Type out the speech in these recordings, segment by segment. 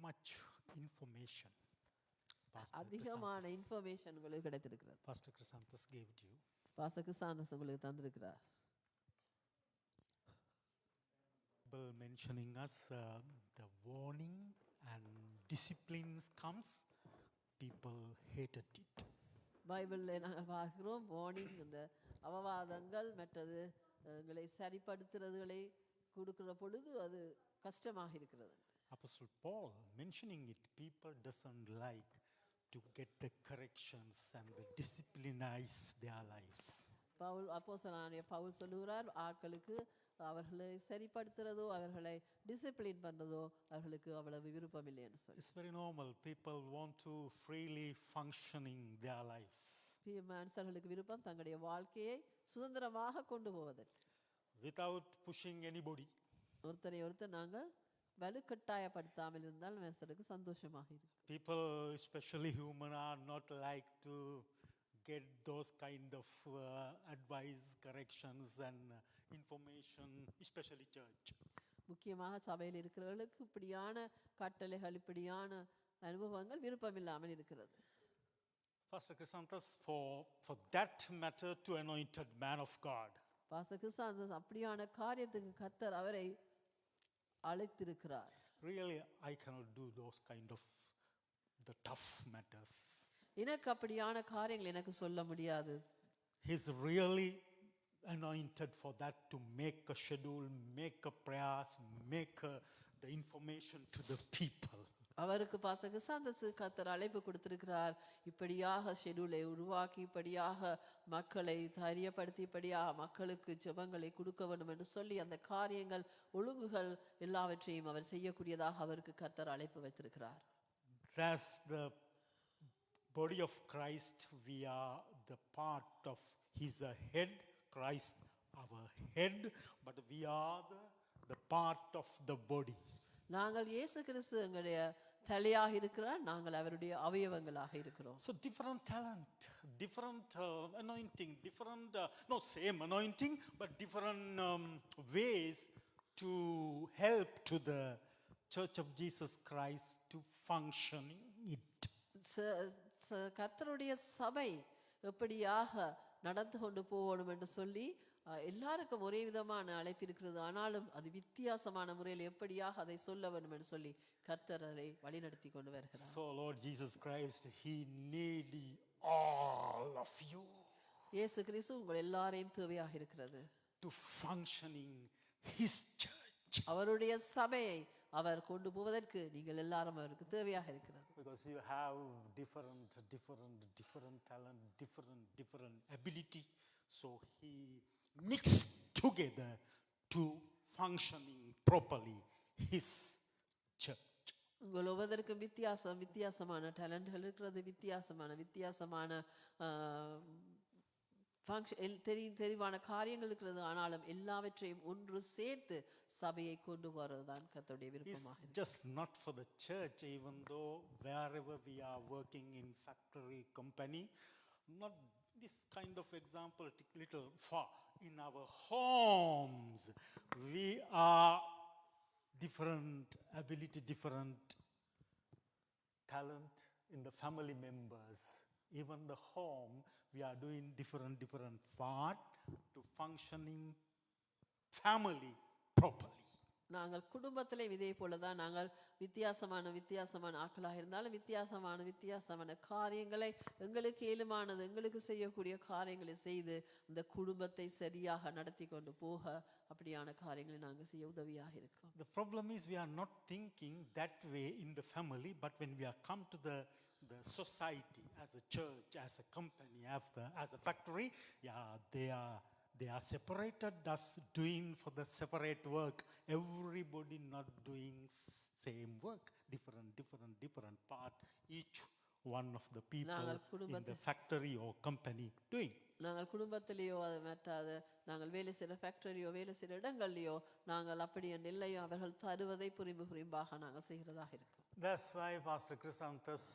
too much information. அதிகமான information உங்களுக்கு கிடைத்திருக்கிறது. Pastor Chrysanthus gave to you. Pastor Chrysanthus உங்களுக்கு தந்திருக்கிறார். Mentioning us the warning and disciplines comes, people hated it. பைபிளில் நாங்கள் பார்க்கிறோம் வார்னிங், இந்த அவவாதங்கள் மற்றது எங்களை சரிப்படுத்துறதுகளை கொடுக்கிற பொழுது அது கஷ்டமாக இருக்கிறது. Apostle Paul mentioning it, people doesn't like to get the corrections and the disciplinize their lives. அப்போஸ்தலனாகிய பவுல் சொல்லுகிறார், ஆட்களுக்கு அவர்களை சரிப்படுத்துறதோ அவர்களை டிசிப்ளின் பண்றதோ அவர்களுக்கு அவ்வளவு விருப்பம் இல்லை என்று சொல்லி. It's very normal. People want to freely functioning their lives. மனுஷர்களுக்கு விருப்பம் தங்களுடைய வாழ்க்கையை சுதந்திரமாக கொண்டு போவதற்கு, without pushing anybody. ஒருத்தரை ஒருத்தர் நாங்கள் வலுக்கட்டாயப்படுத்தாமல் இருந்தால் மனுஷருக்கு சந்தோஷமாக இருக்கும். People, especially human, are not like to get those kind of advice, corrections and information, especially church. முக்கியமாக சபையில் இருக்கிறவர்களுக்கு இப்படியான கட்டளைகள், இப்படியான அனுபவங்கள் விருப்பம் இல்லாமல் இருக்கிறது. Pastor Chrysanthus, for that matter, to anointed man of God. Pastor Chrysanthus அப்படியான காரியத்துக்கு கர்த்தர் அவரை அழைத்திருக்கிறார். Really, I cannot do those kind of the tough matters. எனக்கு அப்படியான காரியங்கள் எனக்கு சொல்ல முடியாது. He's really anointed for that, to make a schedule, make a prayers, make the information to the people. அவருக்கு பாஸ்டர் கிறிஸ்தாந்தஸ் கர்த்தர் அழைப்பு கொடுத்திருக்கிறார், இப்படியாக ஷெட்யூலை உருவாக்கி இப்படியாக மக்களை தைரியப்படுத்தி இப்படியாக மக்களுக்கு ஜெபங்களை கொடுக்க வேண்டும் என்று சொல்லி அந்த காரியங்கள் ஒழுங்குகள் எல்லாவற்றையும் அவர் செய்யக்கூடியதாக அவருக்கு கர்த்தர் அழைப்பு வைத்திருக்கிறார். That's the body of Christ. We are the part of, he's a head, Christ our head, but we are the part of the body. நாங்கள் இயேசு கிறிஸ்து எங்களுடைய தலையாக இருக்கிறார், நாங்கள் அவருடைய அவயவங்களாக இருக்கிறோம். So different talent, different anointing, different no same anointing but different ways to help to the Church of Jesus Christ to function it. கர்த்தருடைய சபை எப்படியாக நடந்து கொண்டு போகணும் என்று சொல்லி எல்லாருக்கும் ஒரே விதமான அழைப்பு இருக்கிறது, ஆனாலும் அது வித்தியாசமான முறையில் எப்படியாக அதை சொல்ல வேண்டும் என்று சொல்லி கர்த்தர் அதை வழிநடத்தி கொண்டு வருகிறார். So Lord Jesus Christ, he need all of you. இயேசு கிறிஸ்து உங்கள் எல்லாரையும் தேவையாக இருக்கிறது to functioning his church. அவருடைய சபையை அவர் கொண்டு போவதற்கு நீங்கள் எல்லாரும் அவருக்கு தேவையாக இருக்கிறது. Because you have different talent, different ability, so he mixed together to functioning properly his church. உங்கள் ஒவ்வொருவருக்கும் வித்தியாசமான டேலண்ட்கள் இருக்கிறது, வித்தியாசமான தெரிவான காரியங்கள் இருக்கிறது, ஆனாலும் எல்லாவற்றையும் ஒன்று சேர்த்து சபையை கொண்டு வரதுதான் கர்த்தருடைய விருப்பமாக. Just not for the church, even though wherever we are working in factory, company, not this kind of example little far. In our homes, we are different ability, different talent in the family members. Even the home, we are doing different part to functioning family properly. நாங்கள் குடும்பத்திலே இதே போலதான் நாங்கள் வித்தியாசமான ஆட்களாக இருந்தாலும் வித்தியாசமான காரியங்களை எங்களுக்கு ஏழுமானது எங்களுக்கு செய்யக்கூடிய காரியங்களை செய்து இந்த குடும்பத்தை சரியாக நடத்தி கொண்டு போக அப்படியான காரியங்களை நாங்கள் செய்ய உதவியாக இருக்கோம். The problem is we are not thinking that way in the family, but when we are come to the society, as a church, as a company, as a factory, they are separated, thus doing for the separate work. Everybody not doing same work, different part, each one of the people in the factory or company doing. நாங்கள் குடும்பத்திலேயோ அது மற்றது நாங்கள் வேலை செய்கிற ஃபேக்டரியோ வேலை செய்கிற இடங்கள்லையோ நாங்கள் அப்படி இல்லையோ அவர்கள் தருவதை புரிம்பாக நாங்கள் செய்கிறதாக இருக்கும். That's why Pastor Chrysanthus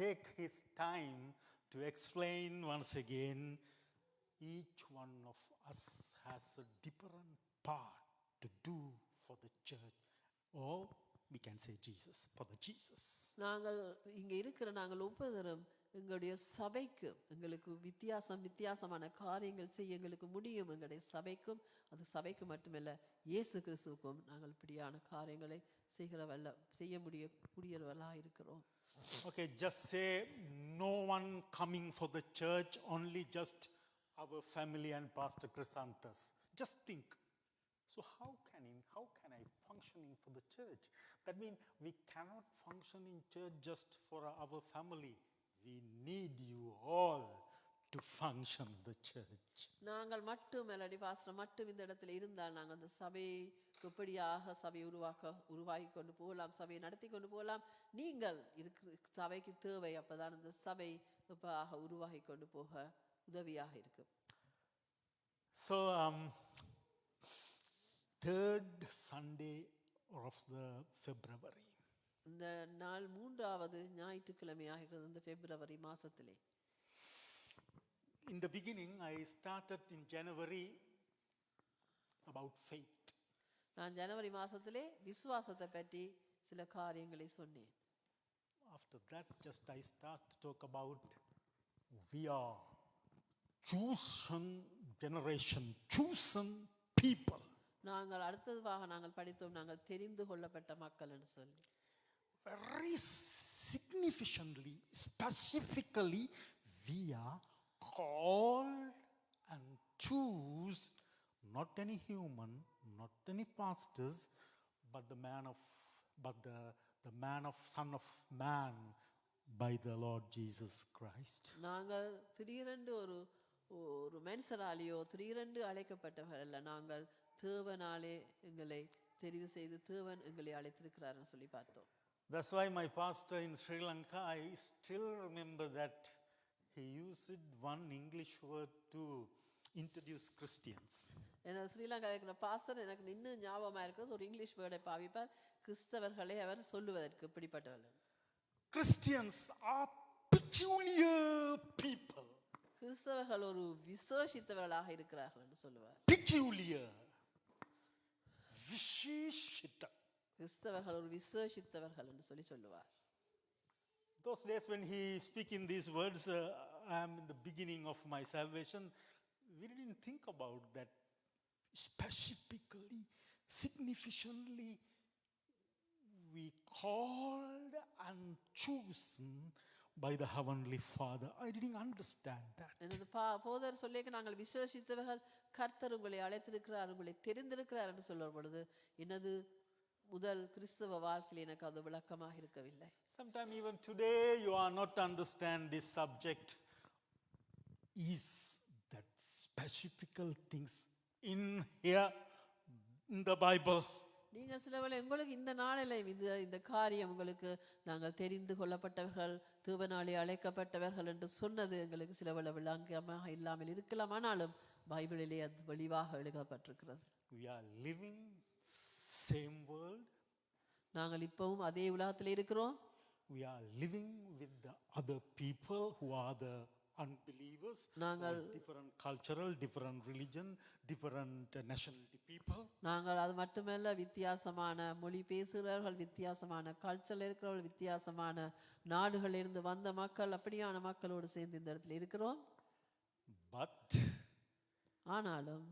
take his time to explain once again. Each one of us has a different part to do for the church. Or we can say Jesus, for the Jesus. நாங்கள் இங்கே இருக்கிற நாங்கள் ஒவ்வொருவரும் எங்களுடைய சபைக்கு எங்களுக்கு வித்தியாசமான காரியங்கள் செய்ய எங்களுக்கு முடியும். எங்களுடைய சபைக்கும், அது சபைக்கு மட்டுமல்ல இயேசு கிறிஸ்துவுக்கும் நாங்கள் இப்படியான காரியங்களை செய்ய முடியவர்களாக இருக்கிறோம். Okay, just say no one coming for the church, only just our family and Pastor Chrysanthus. Just think. So how can I functioning for the church? That means we cannot function in church just for our family. We need you all to function the church. நாங்கள் மட்டும் melody pastor மட்டும் இந்த இடத்துல இருந்தால் நாங்கள் அந்த சபையை எப்படியாக சபையை உருவாக்கி கொண்டு போகலாம், சபையை நடத்தி கொண்டு போகலாம். நீங்கள் சபைக்கு தேவை, அப்பதான் இந்த சபை எப்ப உருவாகி கொண்டு போக உதவியாக இருக்கும். So third Sunday of the February. இந்த நாள் 3வது ஞாயிற்றுக்கிழமையாக இருக்கிறது இந்த பிப்ரவரி மாசத்திலே. In the beginning, I started in January about faith. நான் ஜனவரி மாசத்திலே விசுவாசத்தை பற்றி சில காரியங்களை சொன்னேன். After that, just I start to talk about we are chosen generation, chosen people. நாங்கள் அடுத்ததாக நாங்கள் படித்தோம், நாங்கள் தெரிந்து கொள்ளப்பட்ட மக்கள் என்று சொல்லி. Very significantly, specifically, we are called and choose not any human, not any pastors, but the Son of Man by the Lord Jesus Christ. நாங்கள் திடீரென்று ஒரு மனுஷராலேயோ திடீரென்று அழைக்கப்பட்டவர்கள் அல்ல, நாங்கள் தேவனாலே எங்களை தெரிவு செய்து தேவன் எங்களை அழைத்திருக்கிறார்னு சொல்லி பார்த்தோம். That's why my pastor in Sri Lanka, I still remember that he used one English word to introduce Christians. ஏன்னா ஸ்ரீலங்கா இருக்கிற பாஸ்டர் எனக்கு இன்னும் ஞாபகமாக இருக்கிறது, ஒரு இங்கிலீஷ் வேர்டை பாவிப்பார், கிறிஸ்தவர்களை அவர் சொல்லுவதற்கு இப்படிப்பட்டவர்கள். Christians are peculiar people. கிறிஸ்தவர்கள் ஒரு விசேஷித்தவர்களாக இருக்கிறார்கள் என்று சொல்லுவார். Peculiar. Visheshita. கிறிஸ்தவர்கள் ஒரு விசேஷித்தவர்கள் என்று சொல்லுவார். Those days when he speaking these words, I am in the beginning of my salvation, we didn't think about that specifically, significantly, we called and chosen by the Heavenly Father. I didn't understand that. எனது போதர் சொல்லிக்க நாங்கள் விசேஷித்தவர்கள், கர்த்தர் உங்களை அழைத்திருக்கிறார், உங்களை தெரிந்திருக்கிறார் என்று சொல்லும் பொழுது எனது முதல் கிறிஸ்தவ வாழ்க்கையில் எனக்கு அது விளக்கமாக இருக்கவில்லை. Sometimes even today you are not understand this subject. Is that specifical things in here in the Bible? நீங்கள் சிலவேளை உங்களுக்கு இந்த நாளில் இந்த காரியம் உங்களுக்கு நாங்கள் தெரிந்து கொள்ளப்பட்டவர்கள், தேவனாலே அழைக்கப்பட்டவர்கள் என்று சொன்னது எங்களுக்கு சிலவேளை விளக்கமாக இல்லாமல் இருக்கலாம், ஆனாலும் பைபிளிலே அது வெளிவாக எழுதப்பட்டிருக்கிறது. We are living same world. நாங்கள் இப்பவும் அதே உலகத்தில் இருக்கிறோம். We are living with the other people who are the unbelievers, different cultural, different religion, different nationality people. நாங்கள் அது மட்டுமல்ல, வித்தியாசமான மொழி பேசுகிறவர்கள், வித்தியாசமான கல்ச்சரில் இருக்கிறவர்கள், வித்தியாசமான நாடுகளில் இருந்து வந்த மக்கள், அப்படியான மக்களோடு சேர்ந்து இந்த இடத்துல இருக்கிறோம். But ஆனாலும்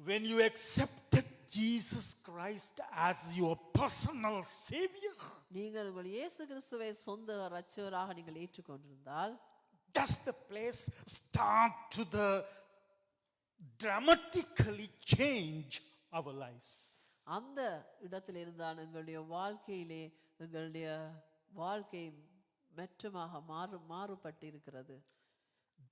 when you accepted Jesus Christ as your personal savior, நீங்கள் உங்கள் இயேசு கிறிஸ்துவை சொந்த இரட்சகராக நீங்கள் ஏற்றுக்கொண்டிருந்தால், does the place start to the dramatically change our lives? அந்த இடத்தில் இருந்தால் எங்களுடைய வாழ்க்கையிலே எங்களுடைய வாழ்க்கை மெற்றமாக மாறுபட்டு இருக்கிறது.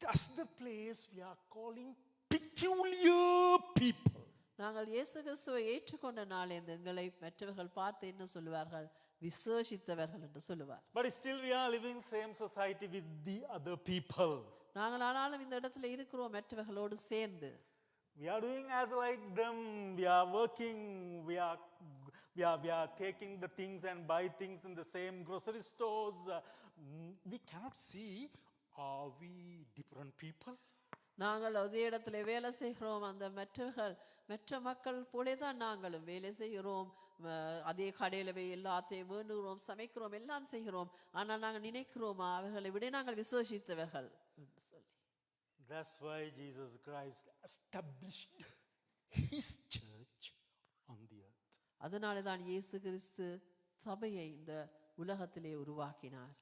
That's the place we are calling peculiar people. நாங்கள் இயேசு கிறிஸ்துவை ஏற்றுக்கொண்ட நாளே எங்களை மற்றவர்கள் பார்த்து என்ன சொல்லுவார்கள்? விசேஷித்தவர்கள் என்று சொல்லுவார். But still we are living same society with the other people. நாங்கள் ஆனாலும் இந்த இடத்துல இருக்கிறோம் மற்றவர்களோடு சேர்ந்து. We are doing as like them. We are working. We are taking the things and buy things in the same grocery stores. We cannot see, are we different people? நாங்கள் அதே இடத்துல வேலை செய்கிறோம், அந்த மற்றவர்கள் மற்ற மக்கள் போலே தான் நாங்களும் வேலை செய்கிறோம், அதே கடையில் போய் எல்லாத்தையும் வேண்டுகிறோம், சமைக்கிறோம், எல்லாம் செய்கிறோம். ஆனால் நாங்கள் நினைக்கிறோமா அவர்களை விட நாங்கள் விசுவாசித்தவர்கள் என்று சொல்லி. That's why Jesus Christ established his church on the earth. அதனாலே தான் இயேசு கிறிஸ்து சபையை இந்த உலகத்திலே உருவாக்கினார்.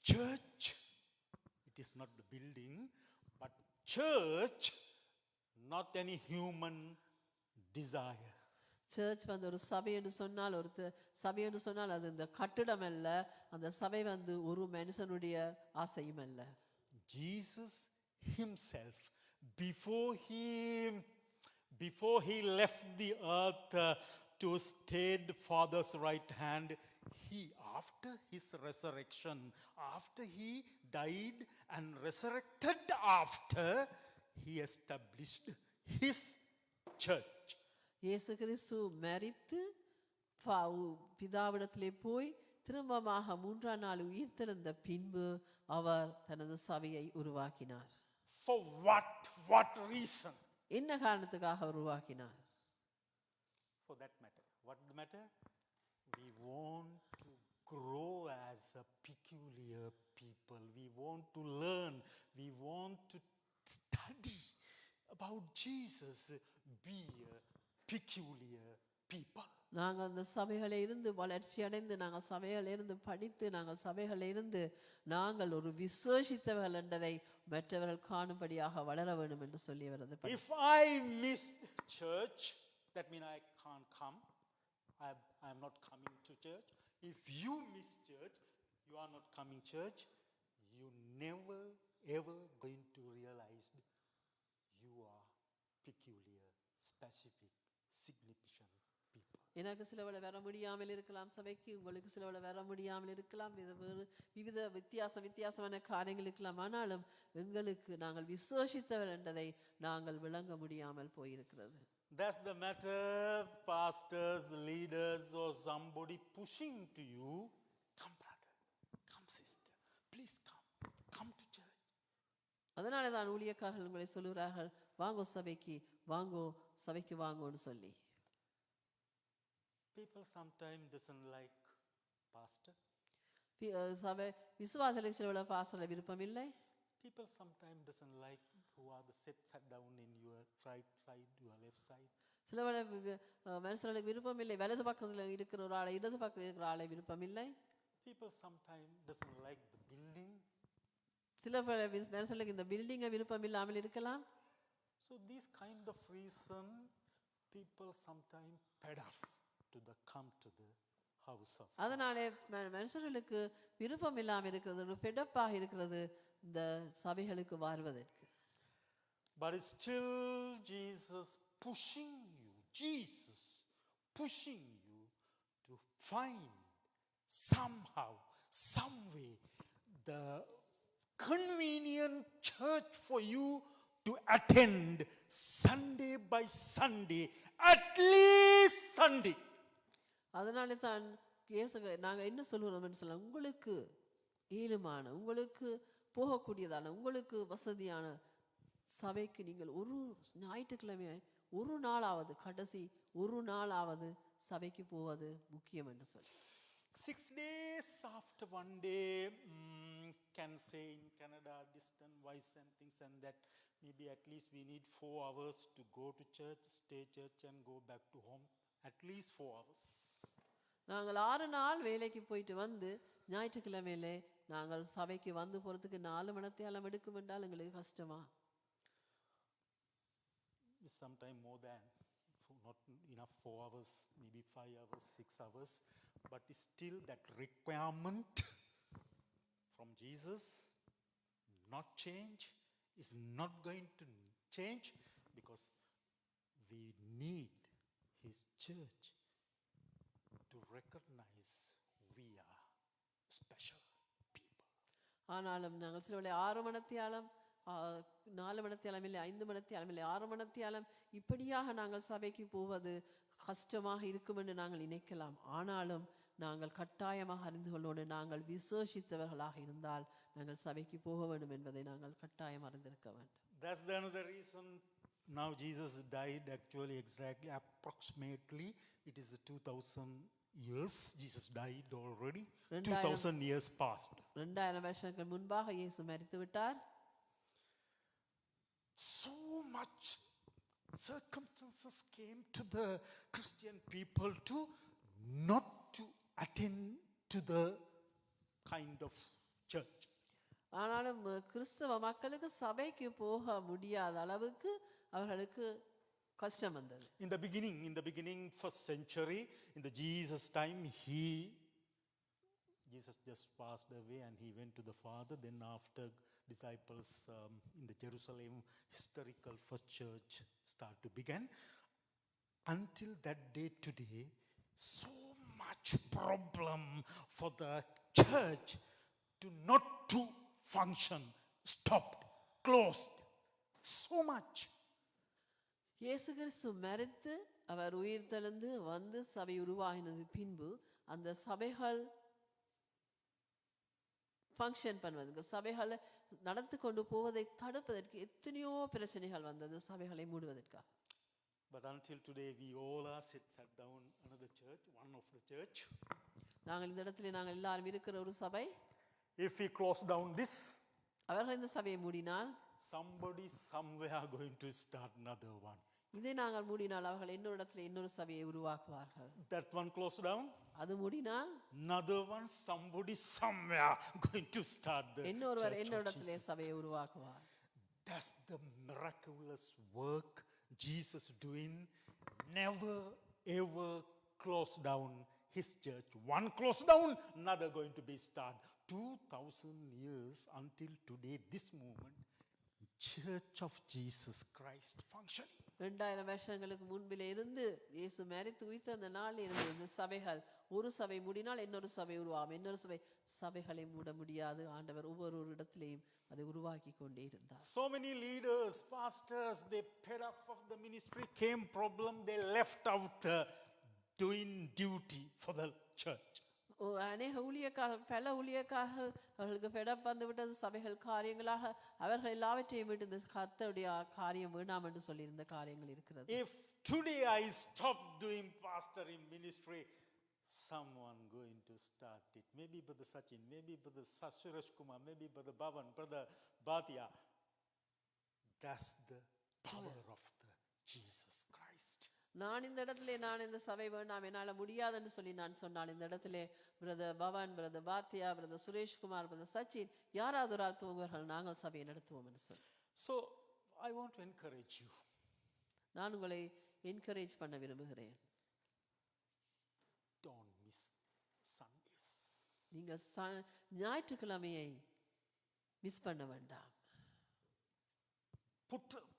Church, it is not the building, but church, not any human desire. Church வந்து ஒரு சபை என்று சொன்னால் சபை என்று சொன்னால் அது இந்த கட்டிடம் அல்ல, அந்த சபை வந்து ஒரு மனுஷனுடைய ஆசையும் அல்ல. Jesus himself, before he left the earth to stay Father's right hand, after his resurrection, after he died and resurrected after, he established his church. இயேசு கிறிஸ்து மரித்து பிதாவிடத்திலே போய் திரும்பமாக 3ஆம் நாள் உயிர்த்தெழுந்த பின்பு அவர் தனது சபையை உருவாக்கினார். For what reason? என்ன காரணத்துக்காக உருவாக்கினார்? For that matter. What the matter? We want to grow as a peculiar people. We want to learn. We want to study about Jesus. Be a peculiar people. நாங்கள் அந்த சபைகளில் இருந்து வளர்ச்சி அடைந்து, நாங்கள் சபைகளில் இருந்து படித்து, நாங்கள் சபைகளில் இருந்து நாங்கள் ஒரு விசேஷித்தவர்கள் என்றதை மற்றவர்கள் காணும்படியாக வளர வேண்டும் என்று சொல்லியவர். If I miss church, that means I can't come. I am not coming to church. If you miss church, you are not coming church, you never ever going to realize you are peculiar, specific, significant people. எனக்கு சிலவள வர முடியாமல் இருக்கலாம் சபைக்கு, உங்களுக்கு சிலவள வர முடியாமல் இருக்கலாம், விவித வித்தியாசமான காரியங்கள் இருக்கலாம். ஆனாலும் எங்களுக்கு நாங்கள் விசேஷித்தவர் என்றதை நாங்கள் விளங்க முடியாமல் போயிருக்கிறது. That's the matter. Pastors, leaders, or somebody pushing to you, come brother, come sister, please come to church. அதனால தான் ஊழியக்காரர்கள் உங்களை சொல்லுகிறார்கள், வாங்கோ சபைக்கு வாங்கோன்னு சொல்லி. People sometimes doesn't like pastor. சபை விசுவாசிகளுக்கு சில பாஸ்டர்ல விருப்பம் இல்லை. People sometimes doesn't like who are the sat down in your right side, your left side. சில மனுஷர்களுக்கு விருப்பம் இல்லை, வலது பக்கத்துல இருக்கிற ஒரு ஆளை இடது பக்கத்தில் இருக்கிற ஆளை விருப்பம் இல்லை. People sometimes doesn't like the building. சில மனுஷர்களுக்கு இந்த பில்டிங்கை விருப்பம் இல்லாமல் இருக்கலாம். So these kind of reason people sometimes fed off to come to the house of. அதனாலே மனுஷர்களுக்கு விருப்பம் இல்லாமல் இருக்கிறது, ஃபெடப்பாக இருக்கிறது இந்த சபைகளுக்கு வருவதற்கு. But still Jesus pushing you to find somehow, some way, the convenient church for you to attend Sunday by Sunday, at least Sunday. அதனாலே தான் நாங்கள் என்ன சொல்கிறோம்னு சொல்ல, உங்களுக்கு ஏழுமான, உங்களுக்கு போகக்கூடியதான, உங்களுக்கு வசதியான சபைக்கு நீங்கள் ஒரு ஞாயிற்றுக்கிழமை ஒரு நாளாவது, கடைசி ஒரு நாளாவது சபைக்கு போவது முக்கியம் என்று சொல்லி. 6 days after one day, can say in Canada, distant voice and things and that, maybe at least we need 4 hours to go to church, stay church and go back to home, at least 4 hours. நாங்கள் 6 நாள் வேலைக்கு போயிட்டு வந்து ஞாயிற்றுக்கிழமையில நாங்கள் சபைக்கு வந்து போறதுக்கு 4 மணித்தியாலம் எடுக்கும் என்றால் எங்களுக்கு கஷ்டமா? Sometime more than, not enough 4 hours, maybe 5 hours, 6 hours, but still that requirement from Jesus not change, is not going to change, because we need his church to recognize we are special people. ஆனாலும் நாங்கள் சில வேளை 6 மணித்தியாலம், 4 மணித்தியாலம் இல்லை, 5 மணித்தியாலம் இல்லை, 6 மணித்தியாலம் இப்படியாக நாங்கள் சபைக்கு போவது கஷ்டமாக இருக்கும் என்று நாங்கள் நினைக்கலாம். ஆனாலும் நாங்கள் கட்டாயமாக அறிந்து கொள்ளோடு, நாங்கள் விசேஷித்தவர்களாக இருந்தால் நாங்கள் சபைக்கு போக வேண்டும் என்பதை நாங்கள் கட்டாயம் அறிந்திருக்க வேண்டும். That's the another reason Now Jesus died actually exactly approximately it is 2000 years. Jesus died already. 2000 years passed. 2000 வருஷங்கள் முன்பாக இயேசு மரித்து விட்டார். So much circumstances came to the Christian people to not to attend to the kind of church. ஆனாலும் கிறிஸ்தவ மக்களுக்கு சபைக்கு போக முடியாத அளவுக்கு அவர்களுக்கு கஷ்டம் வந்தது. In the beginning, first century, in the Jesus time, Jesus just passed away and he went to the Father. Then after disciples in the Jerusalem historical first church start to begin. Until that day today, so much problem for the church to not to function, stopped, closed, so much. இயேசு கிறிஸ்து மரித்து அவர் உயிர்த்தெழுந்து வந்து சபை உருவாகினது பின்பு அந்த சபைகள் function பண்ணுவதற்கு சபைகளை நடந்து கொண்டு போவதை தடுப்பதற்கு எத்தனையோ பிரச்சனைகள் வந்தது சபைகளை மூடுவதற்காக. But until today we all are sat down another church, one of the church. நாங்கள் இந்த இடத்துல நாங்கள் எல்லாரும் இருக்கிற ஒரு சபை. If we close down this, அவர்கள் இந்த சபையை மூடினால் somebody somewhere going to start another one. இதை நாங்கள் மூடினால் அவர்கள் இன்னொரு இடத்துல இன்னொரு சபையை உருவாக்குவார்கள். That one closed down, அது மூடினால் another one somebody somewhere going to start the இன்னொருவர் church இன்னொரு of இடத்துல Jesus. சபையை உருவாக்குவார். That's the miraculous work Jesus doing. Never ever close down his church. One close down, another going to be start. 2000 years until today, this moment, Church of Jesus Christ functioning. 2000 வருஷங்களுக்கு முன்பிலே இருந்து இயேசு மரித்து உயிர்த்த அந்த நாளில் இருந்து இந்த சபைகள் ஒரு சபை மூடினால் இன்னொரு சபை உருவாகும். இன்னொரு சபைகளை மூட முடியாது. ஆண்டவர் ஒவ்வொரு இடத்திலையும் அதை உருவாக்கி கொண்டே இருந்தார். So many leaders, pastors, they paid off of the ministry, came problem, they left out doing duty for the church. அநேக ஊழியக்காரர்கள் பல ஊழியக்காரர்கள் அவர்களுக்கு பெடப் வந்து விட்டது சபைகள் காரியங்களாக அவர்கள் எல்லாவற்றையும் விட்டு இந்த கர்த்தருடைய காரியம் வேண்டாம் என்று சொல்லியிருந்த காரியங்கள் இருக்கிறது. If today I stop doing pastoring ministry, someone going to start it. Maybe Brother Sachin, maybe Brother Suresh Kumar, maybe Brother Bhavan, Brother Bhatia. That's the power of the Jesus Christ. நான் இந்த இடத்துல நான் இந்த சபை வேண்டாம் என்னால் முடியாதுன்னு சொல்லி நான் சொன்னால் இந்த இடத்துல பிரதர் பவன், பிரதர் பாத்தியா, பிரதர் சுரேஷ்குமார், பிரதர் சச்சின் யாராவது ஒரு ஆள் துவங்குவார்கள், நாங்கள் சபையை நடத்துவோம் என்று சொல்லி. So I want to encourage you. நான் உங்களை என்கரேஜ் பண்ண விரும்புகிறேன். Don't miss Sundays. நீங்கள் ஞாயிற்றுக்கிழமையை மிஸ் பண்ண வேண்டாம்.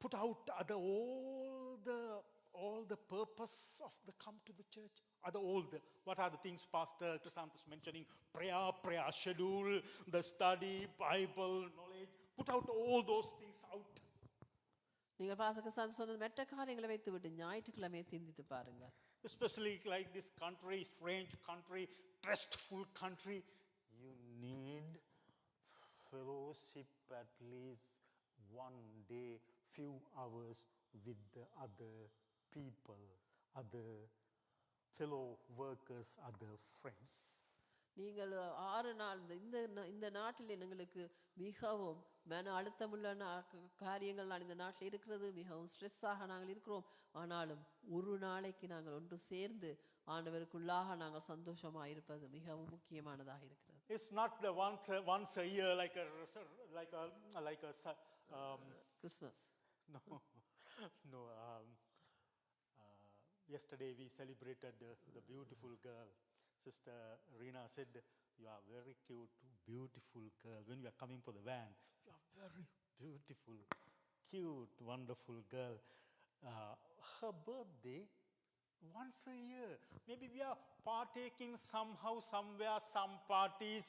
Put out all the purpose of the come to the church. What are the things Pastor Krisant is mentioning? Prayer schedule, the study, Bible, knowledge. Put out all those things out. நீங்கள் pastor சொன்ன மற்ற காரியங்களை வைத்து விட்டு ஞாயிற்றுக்கிழமையை சிந்தித்து பாருங்க. Especially like this country, strange country, trustful country, you need fellowship at least one day, few hours with the other people, other fellow workers, other friends. நீங்கள் 6 நாள் இந்த நாட்டில் எங்களுக்கு மிகவும் மன அழுத்தமுள்ள காரியங்கள் இந்த நாட்டில் இருக்கிறது. மிகவும் ஸ்ட்ரெஸ்ஸாக நாங்கள் இருக்கிறோம். ஆனாலும் ஒரு நாளைக்கு நாங்கள் ஒன்று சேர்ந்து ஆண்டவருக்குள்ளாக நாங்கள் சந்தோஷமாக இருப்பது மிகவும் முக்கியமானதாக இருக்கிறது. It's not the once a year like a Christmas. No. Yesterday we celebrated the beautiful girl. Sister Reena said, "You are very cute, beautiful girl. When we are coming for the van, you are very beautiful, cute, wonderful girl." Her birthday once a year. Maybe we are partaking somehow, somewhere, some parties.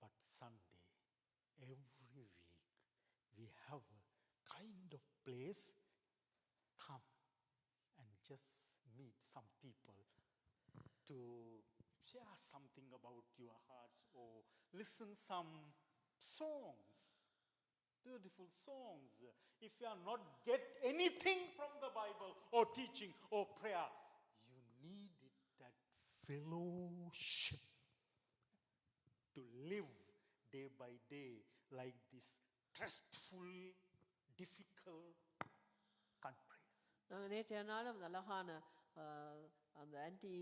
But Sunday, every week, we have a kind of place. Come and just meet some people to share something about your hearts or listen some songs. beautiful songs. If you are not get anything from the Bible or teaching or prayer, you need it, that fellowship to live day by day like this stressful, difficult countries. நாங்கள் நேற்றைய நாளும் அந்த அழகான அந்த anti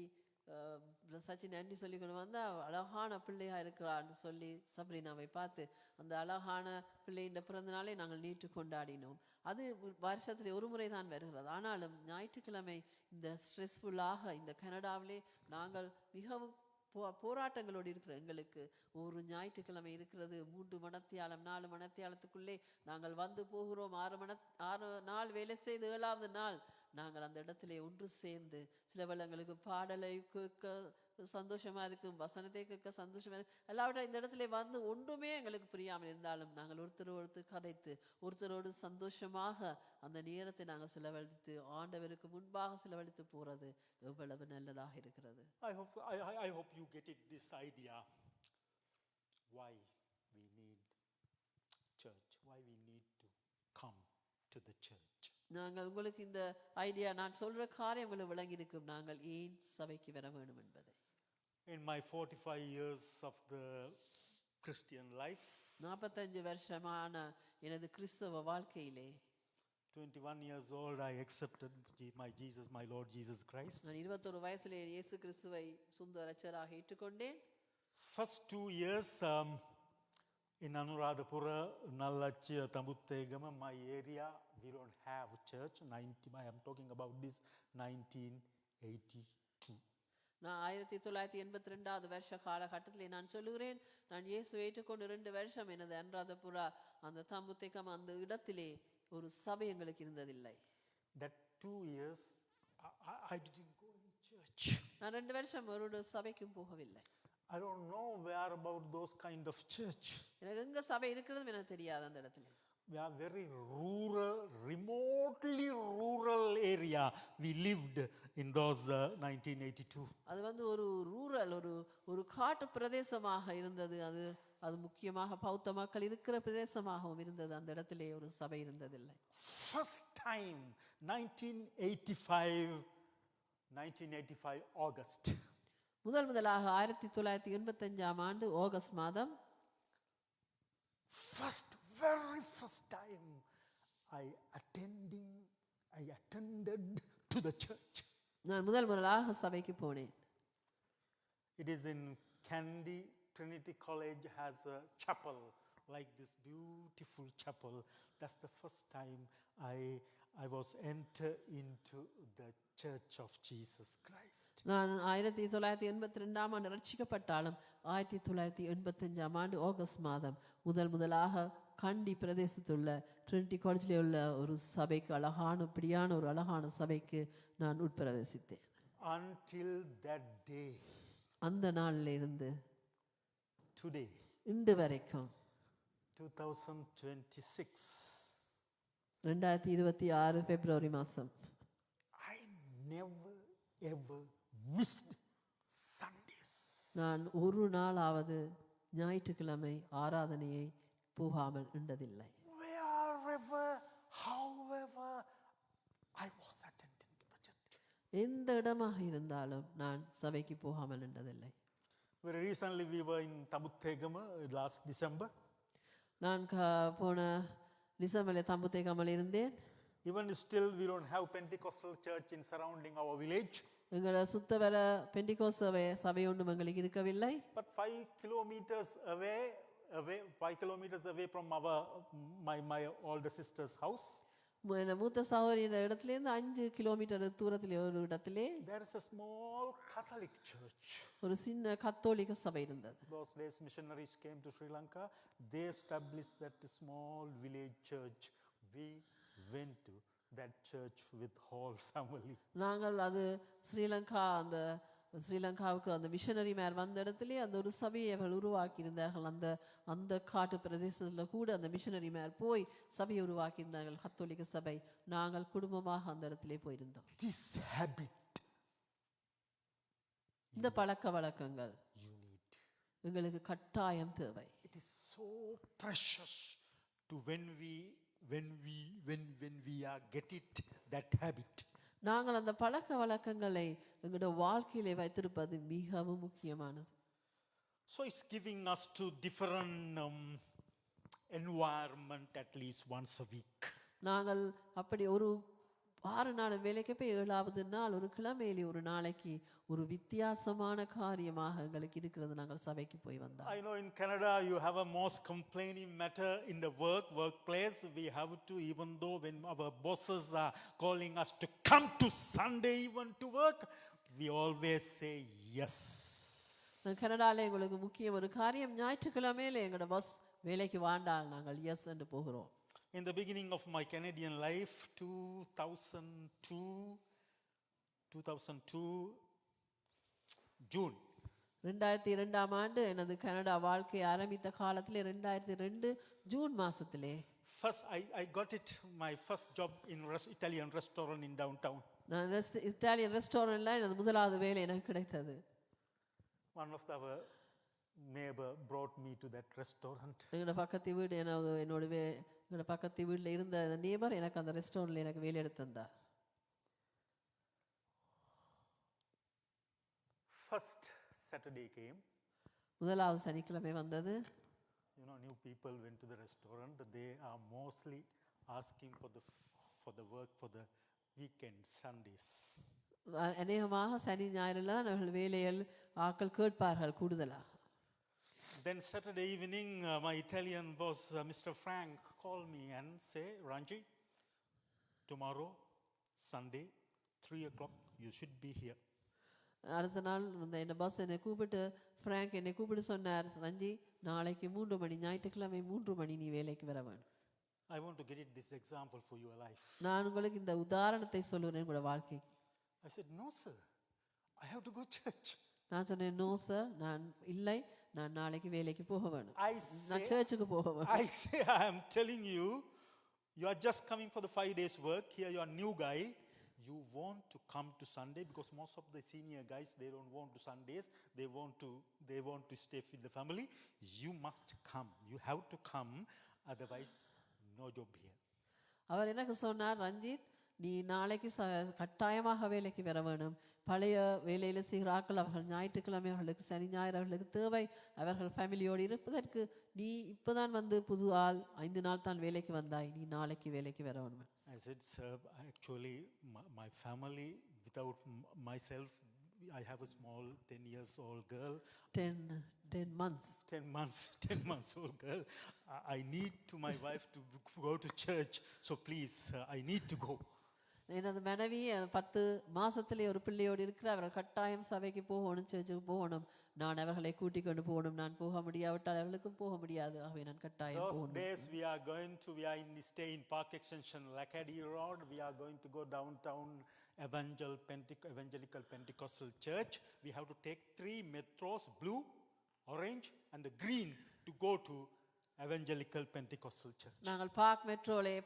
Sachin anti சொல்லி கொண்டு வந்தால் அழகான பிள்ளையாக இருக்கிறான்னு சொல்லி சப்ரீனாவை பார்த்து அந்த அழகான பிள்ளையின் பிறந்த நாளை நாங்கள் நீட்டு கொண்டாடினோம். அது வருஷத்தில் ஒரு முறை தான் வருகிறது. ஆனாலும் ஞாயிற்றுக்கிழமை இந்த ஸ்ட்ரெஸ்ஃபுல்லாக இந்த கனடாவிலே நாங்கள் மிகவும் போராட்டங்களோடு இருக்கிற எங்களுக்கு ஒரு ஞாயிற்றுக்கிழமை இருக்கிறது. 3 மணத்தியாலம் 4 மணத்தியாலத்துக்குள்ளே நாங்கள் வந்து போகிறோம். 6 நாள் வேலை செய்து 7வது நாள் நாங்கள் அந்த இடத்திலே ஒன்று சேர்ந்து சில வேளைங்களுக்கு பாடலை கேட்க சந்தோஷமா இருக்கும், வசனத்தை கேட்க சந்தோஷமா இருக்கும். எல்லாவற்றை இந்த இடத்துல வந்து ஒன்றுமே எங்களுக்கு புரியாமல் இருந்தாலும் நாங்கள் ஒருத்தரோடு கதைத்து ஒருத்தரோடு சந்தோஷமாக அந்த நேரத்தை நாங்கள் செலவழித்து ஆண்டவருக்கு முன்பாக செலவழித்து போறது எவ்வளவு நல்லதாக இருக்கிறது. I hope you get it, this idea why we need church, why we need to come to the church. நாங்கள் உங்களுக்கு இந்த ஐடியா நான் சொல்ற காரியம் உங்களுக்கு விளங்கி இருக்கும், நாங்கள் ஏன் சபைக்கு வர வேண்டும் என்பதை. In my 45 years of the Christian life, 45 வருஷமான எனது கிறிஸ்தவ வாழ்க்கையிலே 21 years old, I accepted my Jesus, my Lord Jesus Christ. நான் 21 வயசிலே இயேசு கிறிஸ்துவை சொந்த இரட்சகராக ஏற்றுக்கொண்டேன். First 2 years in Anuradhapura, Nallachchi, Tambuthegama, my area, we don't have church. I am talking about this 1982. நான் 1982வது வருஷ காலகட்டத்திலே நான் சொல்லுகிறேன், நான் இயேசு ஏற்றுக்கொண்டு 2 வருஷம் எனது அனுராதபுரா அந்த தம்புத்தேகம் அந்த இடத்திலே ஒரு சபை எங்களுக்கு இருந்ததில்லை. That 2 years I didn't go in church. நான் 2 வருஷம் ஒரு சபைக்கும் போகவில்லை. I don't know where about those kind of church. எனக்கு எங்க சபை இருக்கிறது எனக்கு தெரியாது அந்த இடத்துல. We are very rural, remotely rural area we lived in those 1982. அது வந்து ஒரு ரூரல் ஒரு காட்டு பிரதேசமாக இருந்தது. அது முக்கியமாக பௌத்த மக்கள் இருக்கிற பிரதேசமாகவும் இருந்தது. அந்த இடத்திலே ஒரு சபை இருந்ததில்லை. First time 1985 August. முதலாக 1985 ஆண்டு ஆகஸ்ட் மாதம் very first time I attended to the church. நான் முதலாக சபைக்கு போனேன். It is in Kandy. Trinity College has a chapel, like this beautiful chapel. That's the first time I was enter into the Church of Jesus Christ. நான் 1982 ஆண்டு ரட்சிக்கப்பட்டாலும் 1985 ஆண்டு August மாதம் முதலாக கண்டி பிரதேசத்துள்ள Trinity காலேஜில் உள்ள ஒரு சபைக்கு அழகான ஒரு அழகான சபைக்கு நான் உட்பிரவேசித்தேன். Until that day, அந்த நாளில் இருந்து today, இன்று வரைக்கும் 2026 பிப்ரவரி மாதம் I never ever missed Sundays. நான் ஒரு நாளாவது ஞாயிற்றுக்கிழமை ஆராதனையை போகாமல் இருந்ததில்லை. Wherever, however, I was attending to the church. எந்த இடமாக இருந்தாலும் நான் சபைக்கு போகாமல் இருந்ததில்லை. Very recently we were in Tambuthegama last December. நான் போன டிசம்பரில் தம்புத்தேகமல் இருந்தேன். Even still we don't have Pentecostal church in surrounding our village. எங்களோட சுத்த வர பெண்டிகோஸ் சபை ஒன்றும் எங்களுக்கு இருக்கவில்லை. But 5 kilometers away 5 kilometers away from my older sister's house, மூத்த சகோதரியின் இடத்திலிருந்து 5 கிலோமீட்டர் தூரத்தில் ஒரு இடத்திலே there is a small Catholic church. ஒரு சின்ன கத்தோலிக்க சபை இருந்தது. Those days missionaries came to Sri Lanka. They established that small village church. We went to that church with whole family. நாங்கள் அது ஸ்ரீலங்காவுக்கு அந்த மிஷனரி மேர் வந்த இடத்திலே அந்த ஒரு சபையை அவர்கள் உருவாக்கி இருந்தார்கள். அந்த காட்டு பிரதேசத்தில் கூட அந்த மிஷனரி மேர் போய் சபையை உருவாக்கி இருந்தார்கள், கத்தோலிக்க சபை. நாங்கள் குடும்பமாக அந்த இடத்திலே போயிருந்தோம். This habit, இந்த பழக்க வழக்கங்கள் you need. எங்களுக்கு கட்டாயம் தேவை. It is so precious to when we are get it that habit. நாங்கள் அந்த பழக்க வழக்கங்களை எங்களுடைய வாழ்க்கையிலே வைத்திருப்பது மிகவும் முக்கியமானது. So it's giving us to different environment at least once a week. நாங்கள் அப்படி ஒரு 6 நாள் வேலைக்கு போய் 7வது நாள் ஒரு கிழமையிலே ஒரு நாளைக்கு ஒரு வித்தியாசமான காரியமாக எங்களுக்கு இருக்கிறது. நாங்கள் சபைக்கு போய் வந்தோம். I know in Canada you have a most complaining matter in the workplace. We have to, even though when our bosses are calling us to come to Sunday even to work, we always say yes. கனடால எங்களுக்கு முக்கியம் ஒரு காரியம், ஞாயிற்றுக்கிழமையில எங்களோட pass வேலைக்கு வாண்டால் நாங்கள் S என்று போகிறோம். In the beginning of my Canadian life, 2002 June. 2002ஆம் ஆண்டு எனது கனடா வாழ்க்கை ஆரம்பித்த காலத்திலே 2002 June மாசத்திலே First, I got it, my first job in Italian restaurant in downtown. நான் இத்தாலியன் ரெஸ்டாரண்ட்ல எனது முதலாவது வேலை எனக்கு கிடைத்தது. One of our neighbor brought me to that restaurant. எங்களோட பக்கத்து வீடு என்னோட பக்கத்து வீட்டில் இருந்த நேபர் எனக்கு அந்த ரெஸ்டாரண்ட்ல எனக்கு வேலை எடுத்து தந்தார். First Saturday came. முதலாவது சனிக்கிழமை வந்தது. You know, new people went to the restaurant. They are mostly asking for the work for the weekend, Sundays. அநேகமாக சனி ஞாயிறுல அவர்கள் வேலையில் ஆட்கள் கேட்பார்கள் கூடுதலாக. Then Saturday evening, my Italian boss, Mr. Frank, called me and say, Ranji, tomorrow, Sunday, 3 o'clock, you should be here. அடுத்த நாள் என் pass என்னை கூப்பிட்டு ஃப்ராங்க் என்னை கூப்பிட்டு சொன்னார், ரஞ்சி நாளைக்கு 3 மணி, ஞாயிற்றுக்கிழமை 3 மணி நீ வேலைக்கு வர வேண்டும். I want to get it this example for your life. நான் உங்களுக்கு இந்த உதாரணத்தை சொல்லுறேன் உங்களோட வாழ்க்கை. I said, no sir, I have to go church. நான் சொன்னேன், நோ சார், நான் இல்லை, நான் நாளைக்கு வேலைக்கு போக வேணும், நான் I சர்ச்சுக்கு போக வேணும். say, I am telling you, you are just coming for the 5 days work. Here you are new guy. You want to come to Sunday because most of the senior guys, they don't want to Sundays. They want to stay with the family. You must come. You have to come. Otherwise, no job here. அவர் எனக்கு சொன்னார், ரஞ்சித் நீ நாளைக்கு கட்டாயமாக வேலைக்கு வர வேணும். பழைய வேலையில் செய்கிற ஆட்கள் அவர்கள் ஞாயிற்றுக்கிழமை அவர்களுக்கு சனி ஞாயிறு அவர்களுக்கு தேவை, அவர்கள் ஃபேமிலியோடு இருப்பதற்கு. நீ இப்போதான் வந்து புது ஆள், 5 நாள் தான் வேலைக்கு வந்தாய், நீ நாளைக்கு வேலைக்கு வர வேணும். I said, sir, actually my family, without myself, I have a small 10 years old girl. 10 months. 10 months old girl. I need to my wife to go to church. So please, I need to go. எனது மனைவி 10 மாசத்திலே ஒரு பிள்ளையோடு இருக்கிற, அவர்கள் கட்டாயம் சபைக்கு போகணும், சர்ச்சுக்கு போகணும். நான் அவர்களை கூட்டிக் கொண்டு போகணும். நான் போக முடியாவிட்டால் அவர்களுக்கும் போக முடியாது. ஆகவே நான் கட்டாயம் போகணும். Those days we are stay in Park Extension, Lacadie Road. We are going to go downtown Evangelical Pentecostal Church. We have to take 3 metros, blue, orange and the green, to go to Evangelical Pentecostal Church. நாங்கள்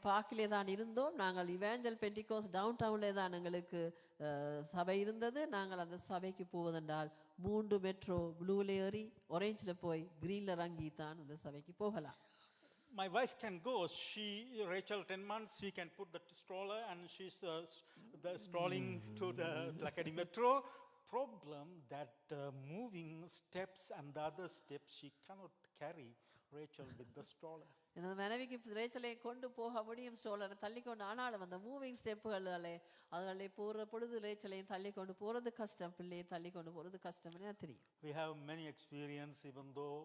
பார்க்கிலே தான் இருந்தோம். நாங்கள் இவாஞ்சல் Pentecost down Townley தான் எங்களுக்கு சபை இருந்தது. நாங்கள் அந்த சபைக்கு போவதென்றால் 3 மெட்ரோ ப்ளூல ஏறி orangeல போய் greenல இறங்கி தான் அந்த சபைக்கு போகலாம். My wife can go. Rachel, 10 months, she can put the stroller and she's strolling to the Lacadie Metro. Problem that moving steps and the other steps she cannot carry Rachel with the stroller. எனது மனைவிக்கு ரேச்சலை கொண்டு போக முடியும் ஸ்ட்ரோலரை தள்ளி கொண்டு, ஆனாலும் அந்த moving ஸ்டெப்புகளே அதில் போகிற பொழுது ரேச்சலையும் தள்ளி கொண்டு போகிறது கஷ்டம், பிள்ளையை தள்ளி கொண்டு போகிறது கஷ்டம்னு தெரியும். We have many experience, even though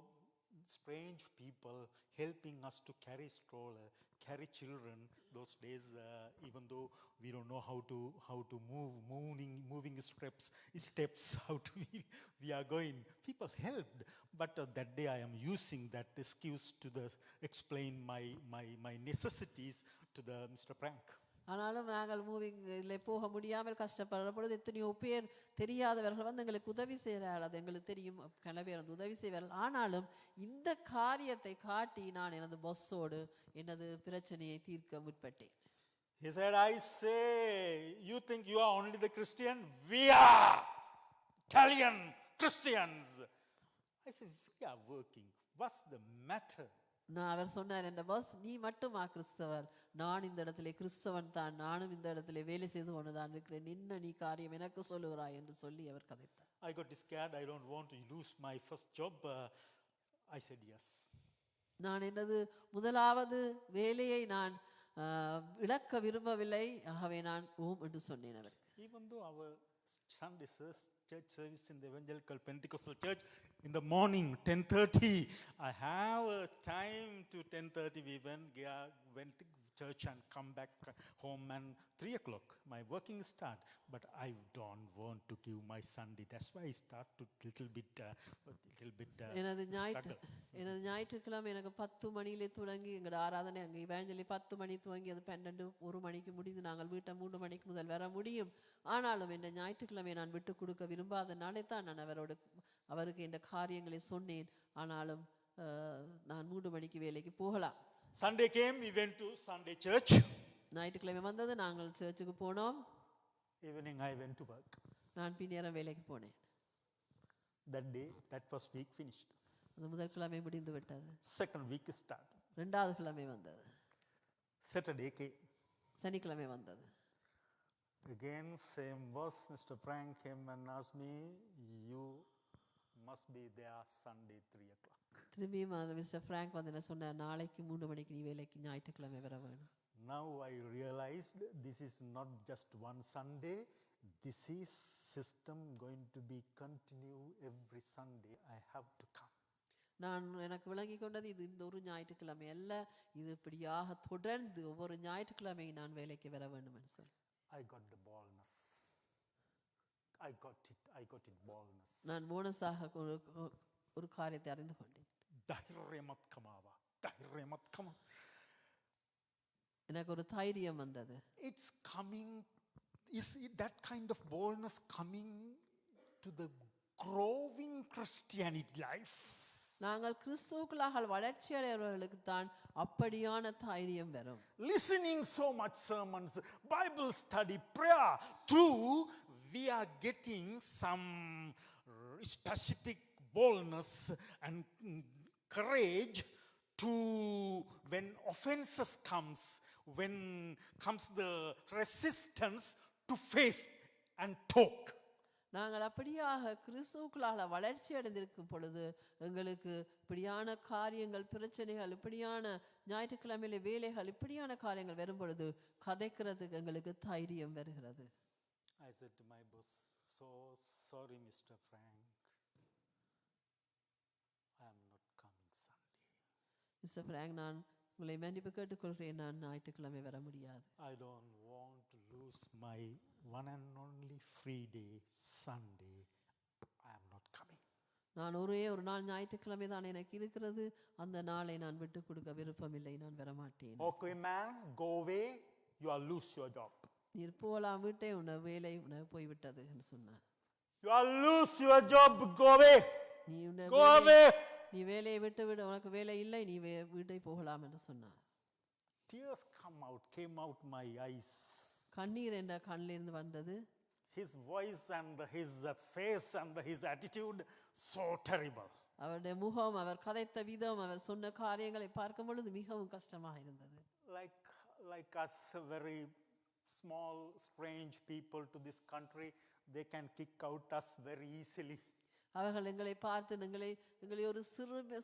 strange people helping us to carry stroller, carry children. Those days, even though we don't know how to moving steps, how to we are going. People helped, but that day I am using that excuse to explain my necessities to the Mr. Frank. ஆனாலும் நாங்கள் மூவிங்கில் போக முடியாமல் கஷ்டப்படுற பொழுது எத்தனையோ பேர் தெரியாதவர்கள் வந்து எங்களுக்கு உதவி செய்கிறார்கள். அது எங்களுக்கு தெரியும், பல பேர் வந்து உதவி செய்வார்கள். ஆனாலும் இந்த காரியத்தை காட்டி நான் எனது பாஸோடு எனது பிரச்சனையை தீர்க்க முற்பட்டேன். He said, I say, you think you are only the Christian? We are Italian Christians. I said, we are working. What's the matter? அவர் சொன்னார், என்ற பாஸ் நீ மட்டுமா கிறிஸ்தவர், நான் இந்த இடத்திலே கிறிஸ்தவன் தான், நானும் இந்த இடத்திலே வேலை செய்து கொண்டுதான் இருக்கிறேன், என்ன நீ காரியம் எனக்கு சொல்லுகிறாய் என்று சொல்லி அவர் கதைத்தார். I got scared. I don't want to lose my first job. I said yes. நான் எனது முதலாவது வேலையை நான் இழக்க விரும்பவில்லை, ஆகவே நான் ஓம் என்று சொன்னேன் அவருக்கு. Even though our Sunday church service in the Evangelical Pentecostal Church in the morning 10:30, I have a time to 10:30. We went to church and come back home and 3 o'clock my working start. But I don't want to give my Sunday. That's why I start to little bit எனது struggle. ஞாயிற்றுக்கிழமை எனக்கு 10 மணியிலே தொடங்கி எங்களோட ஆராதனை அங்கே இவாஞ்சலி 10 மணி துவங்கி அது 12 1 மணிக்கு முடிந்து நாங்கள் வீட்டை 3 மணிக்கு முதல் வர முடியும். ஆனாலும் இந்த ஞாயிற்றுக்கிழமை நான் விட்டு கொடுக்க விரும்பாதனாலே தான் நான் அவருக்கு இந்த காரியங்களை சொன்னேன். ஆனாலும் நான் 3 மணிக்கு வேலைக்கு போகலாம். Sunday came, we went to Sunday church. ஞாயிற்றுக்கிழமை வந்தது, நாங்கள் சர்ச்சுக்கு போனோம். Evening I went to work. நான் பின்னேரம் வேலைக்கு போனேன். That day, that first week finished. அந்த முதல் கிழமை முடிந்து விட்டது. Second week started. இரண்டாவது கிழமை வந்தது. Saturday came. சனிக்கிழமை வந்தது. Again same was Mr. Frank came and asked me, you must be there Sunday 3 o'clock. திரும்பியும் மிஸ்டர் ஃப்ராங்க் வந்து என்ன சொன்னார், நாளைக்கு 3 மணிக்கு நீ வேலைக்கு ஞாயிற்றுக்கிழமை வர வேணும். Now I realized this is not just one Sunday. This is system going to be continue every Sunday. I have to come. எனக்கு விளங்கி கொண்டது இது இந்த ஒரு ஞாயிற்றுக்கிழமை அல்ல, இது இப்படியாக தொடர்ந்து ஒவ்வொரு ஞாயிற்றுக்கிழமை நான் வேலைக்கு வர வேண்டும் என்று சொல்லி. I got the boldness. I got it boldness. நான் போனஸாக ஒரு காரியத்தை அறிந்து கொண்டேன். எனக்கு ஒரு தைரியம் வந்தது. It's coming. Is it that kind of boldness coming to the growing Christianity life? நாங்கள் கிறிஸ்துவுக்குள்ளாக வளர்ச்சி அடைகிறவர்களுக்கு தான் அப்படியான தைரியம் வரும். Listening so much sermons, Bible study, prayer, through we are getting some specific boldness and courage to when offenses when comes the resistance to face and talk. நாங்கள் அப்படியாக கிறிஸ்துவுக்குள்ளாக வளர்ச்சி அடைந்திருக்கும் பொழுது எங்களுக்கு இப்படியான காரியங்கள், பிரச்சனைகள், இப்படியான ஞாயிற்றுக்கிழமையில வேலைகள், இப்படியான காரியங்கள் வரும் பொழுது கதைக்கிறதுக்கு எங்களுக்கு தைரியம் வருகிறது. I said to my boss, so sorry Mr. Frank, I am not coming Sunday. Mister Frank, நான் உங்களை மன்னிப்பு கேட்டுக்கொள்கிறேன், நான் ஞாயிற்றுக்கிழமை வர முடியாது. I don't want to lose my one and only free day, Sunday. I am not coming. நான் ஒரே ஒரு நாள் ஞாயிற்றுக்கிழமை தான் எனக்கு இருக்கிறது, அந்த நாளை நான் விட்டு கொடுக்க விருப்பமில்லை, நான் வர மாட்டேன். Okay man, go away, you will lose your job. நீர் போலாம், வீட்டை உன்னை வேலை உனக்கு போய்விட்டது என்று சொன்னார். You will lose your job, go away. Go away. நீ வேலையை விட்டு விட, உனக்கு வேலை இல்லை, நீ வீட்டை போகலாம் என்று சொன்னார். Tears came out my eyes. கண்ணீர் என்ற கண்ணிலிருந்து வந்தது. His voice and his face and his attitude so terrible. அவருடைய முகம், அவர் கதைத்த விதம், அவர் சொன்ன காரியங்களை பார்க்கும் பொழுது மிகவும் கஷ்டமாக இருந்தது. Like us, very small strange people to this country, they can kick out us very easily. அவர்கள் எங்களை பார்த்து எங்களை ஒரு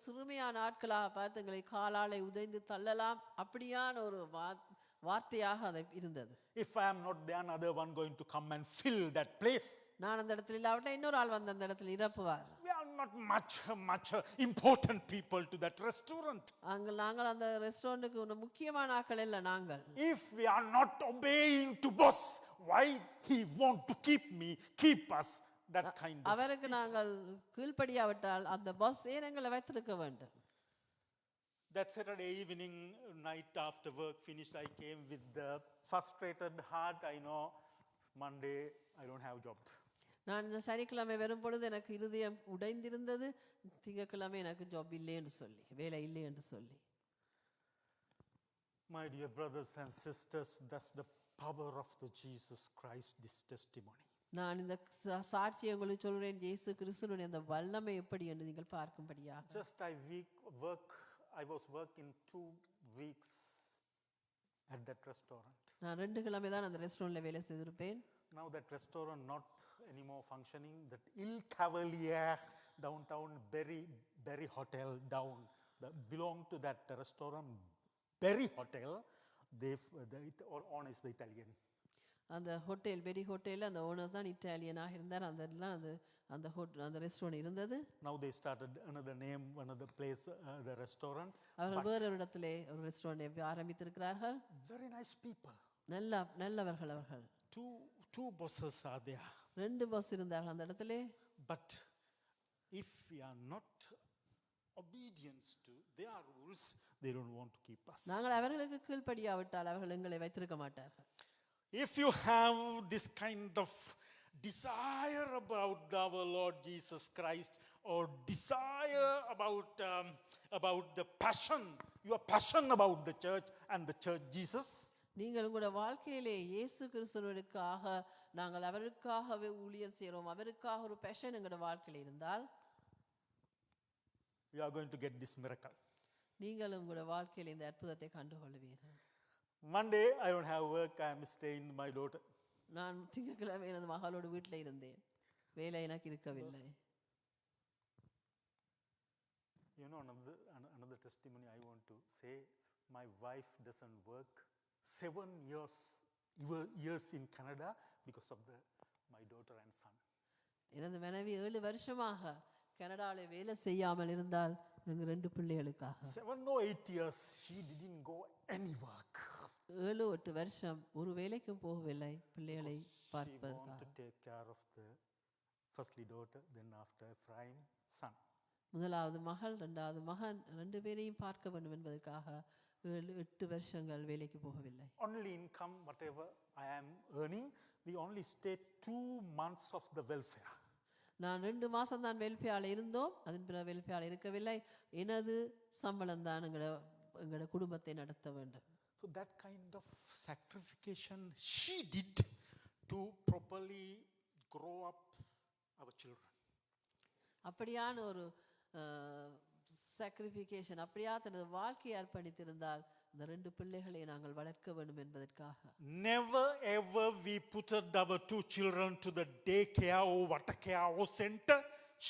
சிறுமையான ஆட்களாக பார்த்து எங்களை காலாலை உதைந்து தள்ளலாம், அப்படியான ஒரு வார்த்தையாக அது இருந்தது. If I am not there, another one going to come and fill that place. நான் அந்த இடத்துல இல்லாவிட்டால் இன்னொரு ஆள் வந்து அந்த இடத்துல நிரப்புவார். We are not much important people to that restaurant. நாங்கள் அந்த ரெஸ்டாரண்ட்டுக்கு முக்கியமான ஆட்கள் இல்ல நாங்கள். If we are not obeying to boss, why he want to keep us that kind of. அவருக்கு நாங்கள் கீழ்ப்படியாவிட்டால் அந்த பாஸ் ஏன் எங்களை வைத்திருக்க வேண்டும்? That Saturday evening, night after work finished, I came with the frustrated heart. I know Monday I don't have job. நான் சனிக்கிழமை வரும் பொழுது எனக்கு இருதயம் உடைந்திருந்தது, திங்கட்கிழமை எனக்கு ஜாப் இல்லை என்று சொல்லி, வேலை இல்லை என்று சொல்லி. My dear brothers and sisters, that's the power of the Jesus Christ, this testimony. நான் இந்த சாட்சியை உங்களுக்கு சொல்கிறேன், இயேசு கிறிஸ்துவினுடைய அந்த வல்லமை எப்படி என்று நீங்கள் பார்க்கும்படியாக. Just I work I was working 2 weeks at that restaurant. நான் 2 கிழமை தான் அந்த ரெஸ்டாரண்ட்ல வேலை செய்திருப்பேன். Now that restaurant not anymore functioning. That Il Cavalier downtown Berry Hotel down belong to that restaurant Berry Hotel. The owner is the Italian. அந்த hotel பெரி ஹோட்டல்ல அந்த owner தான் இத்தாலியனாக இருந்தார். அந்த ரெஸ்டாரண்ட் இருந்தது. Now they started another name, another place, the restaurant. அவர்கள் வேறு ஒரு இடத்திலே ஒரு ரெஸ்டாரண்ட் ஆரம்பித்திருக்கிறார்கள். Very nice people. நல்லவர்கள் அவர்கள். Two bosses are there. 2 pass இருந்தார்கள் அந்த இடத்திலே. But if we are not obedience to their rules, they don't want to keep us. நாங்கள் அவர்களுக்கு கீழ்ப்படியாவிட்டால் அவர்கள் எங்களை வைத்திருக்க மாட்டார்கள். If you have this kind of desire about our Lord Jesus Christ, or desire about the passion, your passion about the church and the church Jesus, நீங்கள் உங்களுடைய வாழ்க்கையிலே இயேசு கிறிஸ்துவுக்காக நாங்கள் அவருக்காகவே ஊழியம் செய்கிறோம், அவருக்காக ஒரு பேஷன் எங்களுடைய வாழ்க்கையில் இருந்தால், you are going to get this miracle. நீங்கள் உங்களுடைய வாழ்க்கையில் இந்த அற்புதத்தை கண்டுகொள்வீர்கள். One day I don't have work, I am staying with my daughter. நான் திங்கட்கிழமை எனது மகளோடு வீட்டில் இருந்தேன், வேலை எனக்கு இருக்கவில்லை. You know, another testimony I want to say, my wife doesn't work 7 years in Canada because of my daughter and son. எனது மனைவி 7 வருஷமாக கனடாவில் வேலை செய்யாமல் இருந்தால் எங்கள் 2 பிள்ளைகளுக்காக. 7 or 8 years she didn't go any work. 7-8 வருஷம் ஒரு வேலைக்கும் போகவில்லை பிள்ளைகளை She பார்ப்பதற்காக. want to take care of the firstly daughter, then after Ephraim son. முதலாவது மகள், 2வது மகன், 2 பேரையும் பார்க்க வேண்டும் என்பதற்காக 7-8 வருஷங்கள் வேலைக்கு போகவில்லை. Only income whatever I am earning, we only stay 2 months of the welfare. நான் 2 மாசம் தான் வெல்ஃபேர்ல இருந்தோம், அதன் பிறகு வெல்ஃபேர்ல இருக்கவில்லை. எனது சம்பளம் தான் எங்களோட குடும்பத்தை நடத்த வேண்டும். So that kind of sacrification she did to properly grow up our children. அப்படியான ஒரு sacrification, அப்படியா தனது வாழ்க்கையை அர்ப்பணித்திருந்தால் இந்த 2 பிள்ளைகளை நாங்கள் வளர்க்க வேண்டும் என்பதற்காக. Never ever we put our 2 children to the daycare or watercare or center.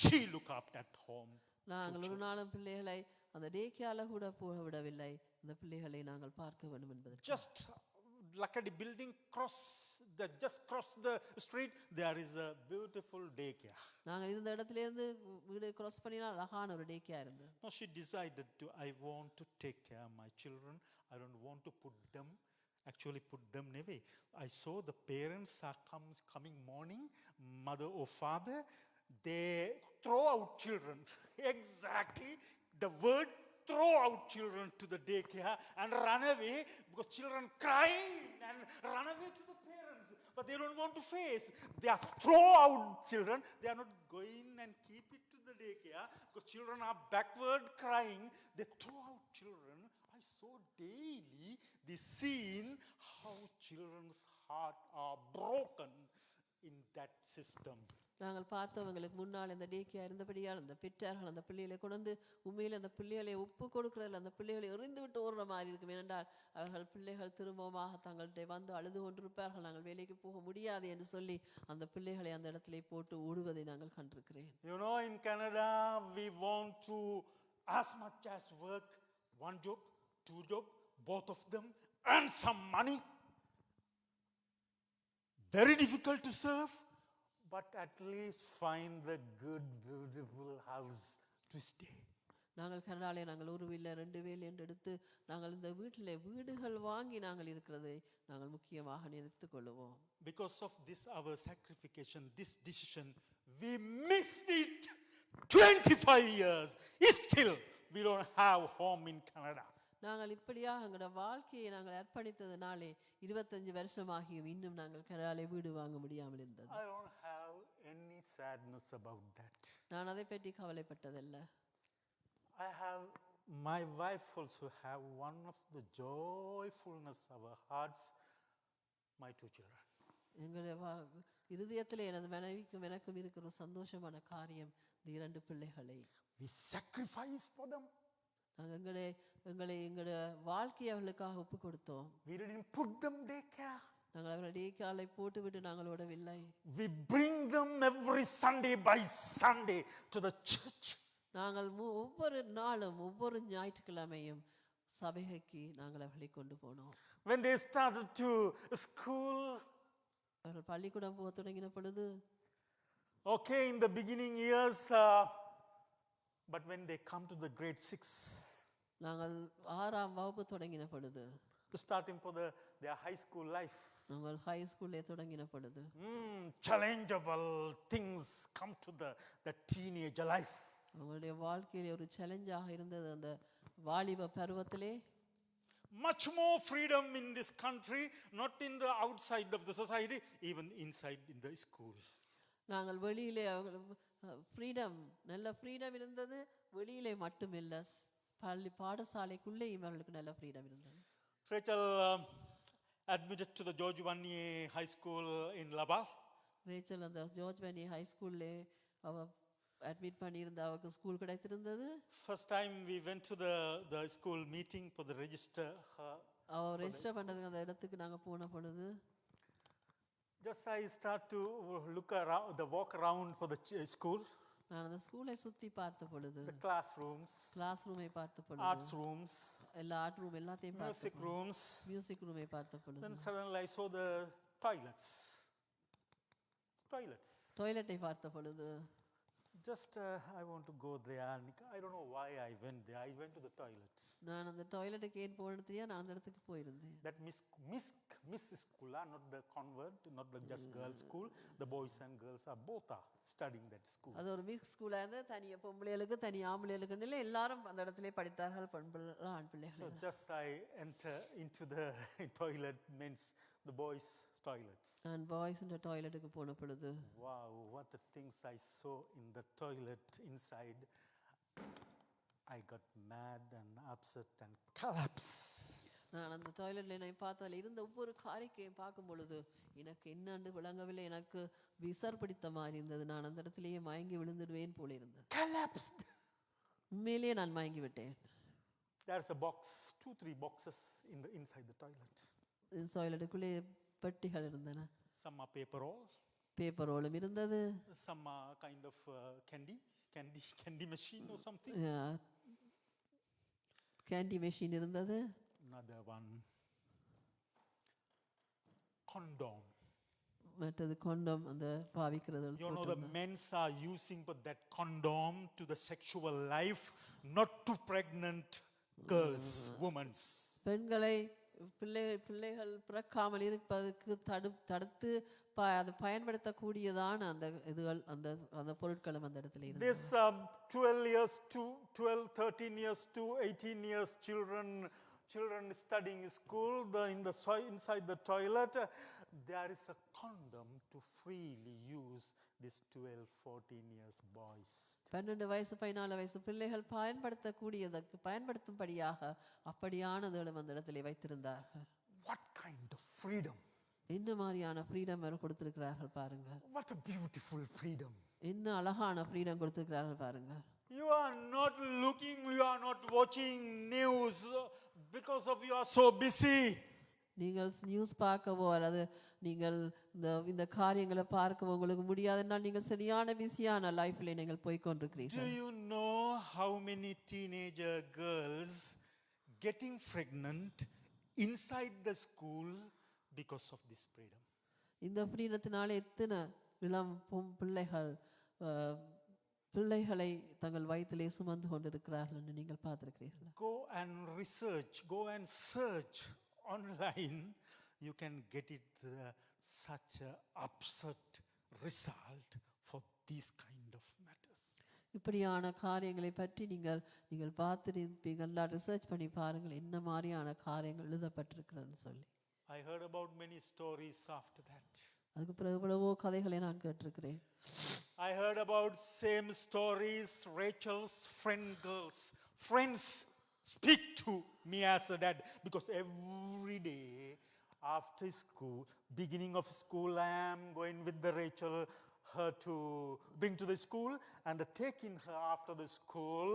She look after at home. நாங்கள் ஒரு நாளும் பிள்ளைகளை அந்த டேக்கியால கூட போக விடவில்லை. இந்த பிள்ளைகளை நாங்கள் பார்க்க வேண்டும் என்பதற்கு. Just like a building just cross the street, there is a beautiful daycare. நாங்கள் இருந்த இடத்திலிருந்து வீடு கிராஸ் பண்ணினா அழகான ஒரு டேக்கியா இருந்தது. No, she decided I want to take care of my children. I don't want to put them away. I saw the parents are coming morning, mother or father, they throw out children. Exactly the word, throw out children to the daycare and run away because children crying and run away to the parents, but they don't want to face. They are throw out children. They are not going and keep it to the daycare because children are backward crying. They throw out children. I saw daily the scene how children's heart are broken in that system. நாங்கள் பார்த்தவங்களுக்கு முன்னால் இந்த டேக்கியா இருந்தபடியால் அந்த பெற்றார்கள் அந்த பிள்ளைகளை கொண்டு உண்மையில் அந்த பிள்ளைகளை ஒப்பு கொடுக்கிறதில்ல, அந்த பிள்ளைகளை எறிந்து விட்டு ஓடுற மாதிரி இருக்கும். ஏனென்றால் அவர்கள் பிள்ளைகள் திரும்பமாக தங்கள்கிட்ட வந்து அழுது கொண்டிருப்பார்கள், நாங்கள் வேலைக்கு போக முடியாது என்று சொல்லி அந்த பிள்ளைகளை அந்த இடத்துல போட்டு ஓடுவதை நாங்கள் கண்டிருக்கிறேன். You know, in Canada we want to as much as work 1 job, 2 job, both of them, earn some money. Very difficult to serve, but at least find the good, beautiful house to stay. நாங்கள் கனடாலே நாங்கள் ஒரு வீல்ல 2 வேலை என்று எடுத்து நாங்கள் இந்த வீடுகள் வாங்கி நாங்கள் இருக்கிறதை நாங்கள் முக்கியமாக நினைத்துக் கொள்வோம். Because of this our sacrification, this decision, we missed it 25 years. Still we don't have home in Canada. நாங்கள் இப்படியாக எங்களோட வாழ்க்கையை நாங்கள் அர்ப்பணித்ததனாலே 25 வருஷமாகியும் இன்னும் நாங்கள் கனடாலே வீடு வாங்க முடியாமல் இருந்தது. I don't have any sadness about that. நான் அதை பற்றி கவலைப்பட்டதில்லை. My wife also have one of the joyfulness of our hearts, my 2 children. எங்களுடைய இருதயத்திலே எனது மனைவிக்கும் எனக்கும் இருக்கிற சந்தோஷமான காரியம் இந்த 2 பிள்ளைகளை. We sacrifice for them. நாங்கள் எங்களுடைய வாழ்க்கையை அவர்களுக்காக ஒப்பு கொடுத்தோம். We didn't put them daycare. நாங்கள் அவர்களுடைய காலை போட்டுவிட்டு நாங்கள் விடவில்லை. We bring them every Sunday by Sunday to the church. நாங்கள் ஒவ்வொரு நாளும் ஒவ்வொரு ஞாயிற்றுக்கிழமையும் சபைக்கு நாங்கள் அவர்களை கொண்டு போனோம். When they started to school, அவர்கள் பள்ளிக்கூடம் போக தொடங்கின பொழுது, okay, in the beginning years, but when they come to the grade 6, நாங்கள் 6ஆம் வகுப்பு தொடங்கின பொழுது, starting for their high school life, நாங்கள் ஹை ஸ்கூல்லே தொடங்கின பொழுது, challengeable things come to the teenager life. அவங்களுடைய வாழ்க்கையிலே ஒரு சேலஞ்சாக இருந்தது. அந்த வாலிப பருவத்திலே Much more freedom in this country, not in the outside of the society, even inside in the school. நாங்கள் வெளியிலே ஃப்ரீடம், நல்ல ஃப்ரீடம் இருந்தது. வெளியிலே மட்டுமில்லை, பாடசாலைக்குள்ளேயும் அவர்களுக்கு நல்ல ஃப்ரீடம் இருந்தது. Rachel admitted to the George Vanier High School in Laval. Rachel அந்த ஜார்ஜ் வேனி ஹை ஸ்கூல்லே அவ அட்மிட் பண்ணியிருந்த அவருக்கு school கிடைத்திருந்தது. First time we went to the school meeting for the register her. அவ ரெஜிஸ்டர் பண்ணுறதுக்கு அந்த இடத்துக்கு நாங்கள் போன பொழுது, just I start to look around, walk around for the school. நான் அந்த ஸ்கூலை சுற்றி பார்த்த பொழுது, The classrooms, கிளாஸ் ரூமை பார்த்த பொழுது, arts rooms, எல்லா ஆர்ட் ரூம் எல்லாத்தையும் music rooms. மியூசிக் ரூமை பார்த்த பொழுது, Then suddenly I saw the toilets. டாய்லெட்டை பார்த்த பொழுது, Just I want to go there. I don't know why I went there. I went to the toilets. நான் அந்த டாய்லெட்டுக்கு ஏன் போனது தெரியாது, நான் அந்த இடத்துக்கு போயிருந்தேன். That miss school, not the convent, not the just girls school. The boys and girls are both studying that school. அது ஒரு மிக்ஸ் ஸ்கூலாக இருந்து தனியாக பொம்பளைகளுக்கு தனி ஆம்பளைகளுக்கு இல்லை, எல்லாரும் அந்த இடத்துல படித்தார்கள், ஆண் பிள்ளைகள். So just I enter into the toilet, means the boys' toilets. நான் பாய்ஸ் இந்த டாய்லெட்டுக்கு போன பொழுது, Wow, what the things I saw in the toilet inside. I got mad and upset and collapsed. நான் அந்த டாய்லெட்டில் நான் பார்த்ததில் இருந்த ஒவ்வொரு காரிக்கையும் பார்க்கும் பொழுது எனக்கு என்னன்னு விளங்கவில்லை. எனக்கு விசார் பிடித்த மாதிரி இருந்தது. நான் அந்த இடத்துலயே மயங்கி விழுந்துடுவேன் போல இருந்தது. Collapsed. உண்மையிலேயே நான் மயங்கி விட்டேன். There's a box, 2-3 boxes inside the toilet. டாய்லெட்டுக்குள்ளே பெட்டிகள் இருந்தன. Some are paper roll. Paper ரோலும் இருந்தது. Some are kind of candy machine or something. Candy machine இருந்தது. Another one, condom. மற்றது கொண்டம், அந்த பாவிக்கிறது. You know the men's are using that condom to the sexual life, not to pregnant girls, women's. பெண்களை பிள்ளைகள் பிறக்காமல் இருப்பதற்கு தடுத்து அது பயன்படுத்தக்கூடியதான அந்த இதுகள், அந்த பொருட்களும் அந்த இடத்துல இருக்கு. This 12, 13 years to 18 years children studying school, inside the toilet there is a condom to freely use this 12, 14 years boys. 12 வயசு 14 வயசு பிள்ளைகள் பயன்படுத்தும்படியாக அப்படியானதுகளும் அந்த இடத்துல வைத்திருந்தார்கள். What kind of freedom! என்ன மாதிரியான ஃப்ரீடம் அவர் கொடுத்திருக்கிறார்கள் பாருங்க. What a beautiful freedom! என்ன அழகான ஃப்ரீடம் கொடுத்திருக்கிறார்கள் பாருங்க. You are not looking, you are not watching news because of you are so busy. நீங்கள் நியூஸ் பார்க்கவோ அல்லது நீங்கள் இந்த காரியங்களை பார்க்கவோ உங்களுக்கு முடியாதென்றால் நீங்கள் சரியான பிஸியான லைஃப்ல நீங்கள் போய் கொண்டிருக்கிறீர்கள். Do you know how many teenager girls getting pregnant inside the school because of this freedom? இந்த ஃப்ரீடத்தினால எத்தனை இளம் பிள்ளைகளை தங்கள் வயிற்றிலே சுமந்து கொண்டிருக்கிறார்கள் என்று நீங்கள் பார்த்திருக்கிறீர்கள். Go and research, go and search online. You can get it such a upset result for these kind of matters. இப்படியான காரியங்களை பற்றி நீங்கள் பார்த்துருப்பீங்கள். ரிசர்ச் பண்ணி பாருங்கள் என்ன மாதிரியான காரியங்கள் எழுதப்பட்டிருக்கிறதுன்னு சொல்லி. I heard about many stories after that. அதுக்கு பிறகு எவ்வளவோ கதைகளை நான் கேட்டிருக்கிறேன். I heard about same stories. Rachel's friends speak to me as a dad, because every day after school, beginning of school, I am going with the Rachel her to bring to the school and taking her after the school.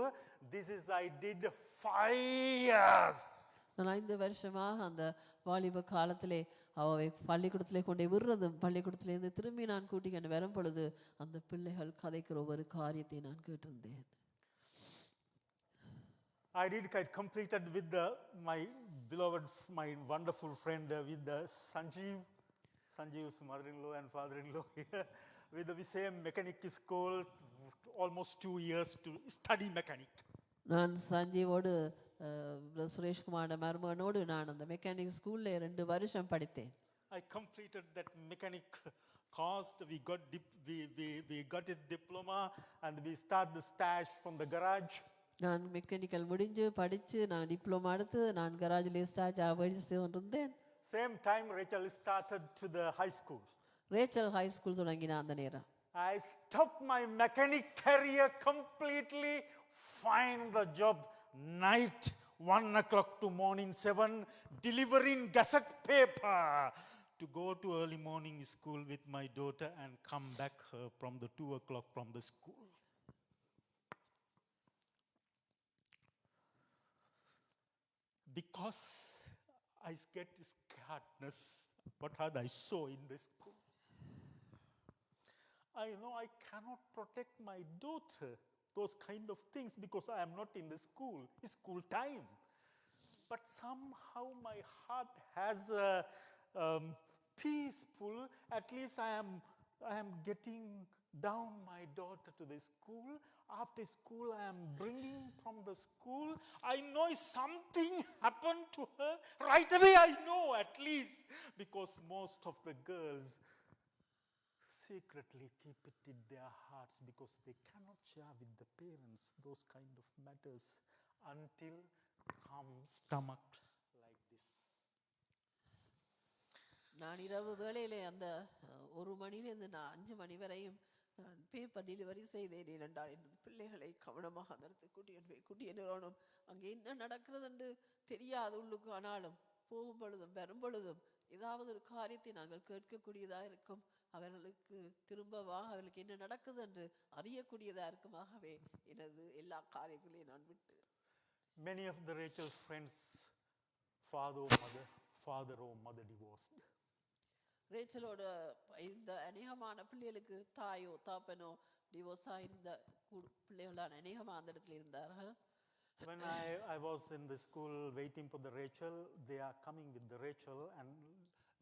This is I did 5 years. நான் 5 வருஷமாக அந்த வாலிப காலத்திலே அவவை பள்ளிக்கூடத்திலே கொண்டே விடுறதும் பள்ளிக்கூடத்திலேருந்து திரும்பி நான் கூட்டிக்கொண்டு வரும் பொழுது அந்த பிள்ளைகள் கதைக்கிற ஒவ்வொரு காரியத்தை நான் கேட்டிருந்தேன். I did quite completed with my beloved, my wonderful friend with the Sanjeev's mother-in-law and father-in-law here with the same mechanic school, almost 2 years to study mechanic. நான் சஞ்சீவோடு சுரேஷ்குமாரோட மருமகனோடு நான் அந்த மெக்கானிக் ஸ்கூல்ல 2 வருஷம் படித்தேன். I completed that mechanic course. We got his diploma and we start the stage from the garage. நான் mechanical முடிஞ்சு படிச்சு நான் டிப்ளமா எடுத்து நான் கராஜிலே ஸ்டாஜ் ஆவடிச்சு கொண்டிருந்தேன். Same time Rachel started to the high school. Rachel high school தொடங்கின அந்த நேரம் I stopped my mechanic career completely, find the job night 1 o'clock to morning 7, delivering gazette paper to go to early morning school with my daughter and come back from the 2 o'clock from the school. Because I get scaredness, what had I saw in the school. I know I cannot protect my daughter, those kind of things, because I am not in the school. It's school time. But somehow my heart has peaceful. At least I am getting down my daughter to the school. After school, I am bringing from the school. I know something happened to her. Right away, I know at least, because most of the girls secretly keep it in their hearts because they cannot share with the parents those kind of matters until come stomach like this. நான் இரவு வேளையிலே அந்த 1 மணியிலிருந்து நான் 5 மணி வரையும் நான் paper delivery செய்தேன். ஏனென்றால் என் பிள்ளைகளை கவனமாக அந்த இடத்துக்கு கூட்டியனும் அங்கே என்ன நடக்கிறது என்று தெரியாது உள்ளுக்கு. ஆனாலும் போகும் பொழுதும் வரும் பொழுதும் ஏதாவது ஒரு காரியத்தை நாங்கள் கேட்கக்கூடியதாக இருக்கும். அவர்களுக்கு திரும்பவா அவர்களுக்கு என்ன நடக்குது என்று அறியக்கூடியதாக இருக்கும். ஆகவே எனது எல்லா காரியங்களையும் நான் விட்டு Many of the Rachel's friends, father or mother divorced. ரேச்சலோட இந்த அநேகமான பிள்ளைகளுக்கு தாயோ தாப்பனோ டிவோர்ஸ் ஆயிருந்த பிள்ளைகளான அநேகமாக அந்த இடத்துல இருந்தார்கள். When I was in the school waiting for the Rachel, they are coming with the Rachel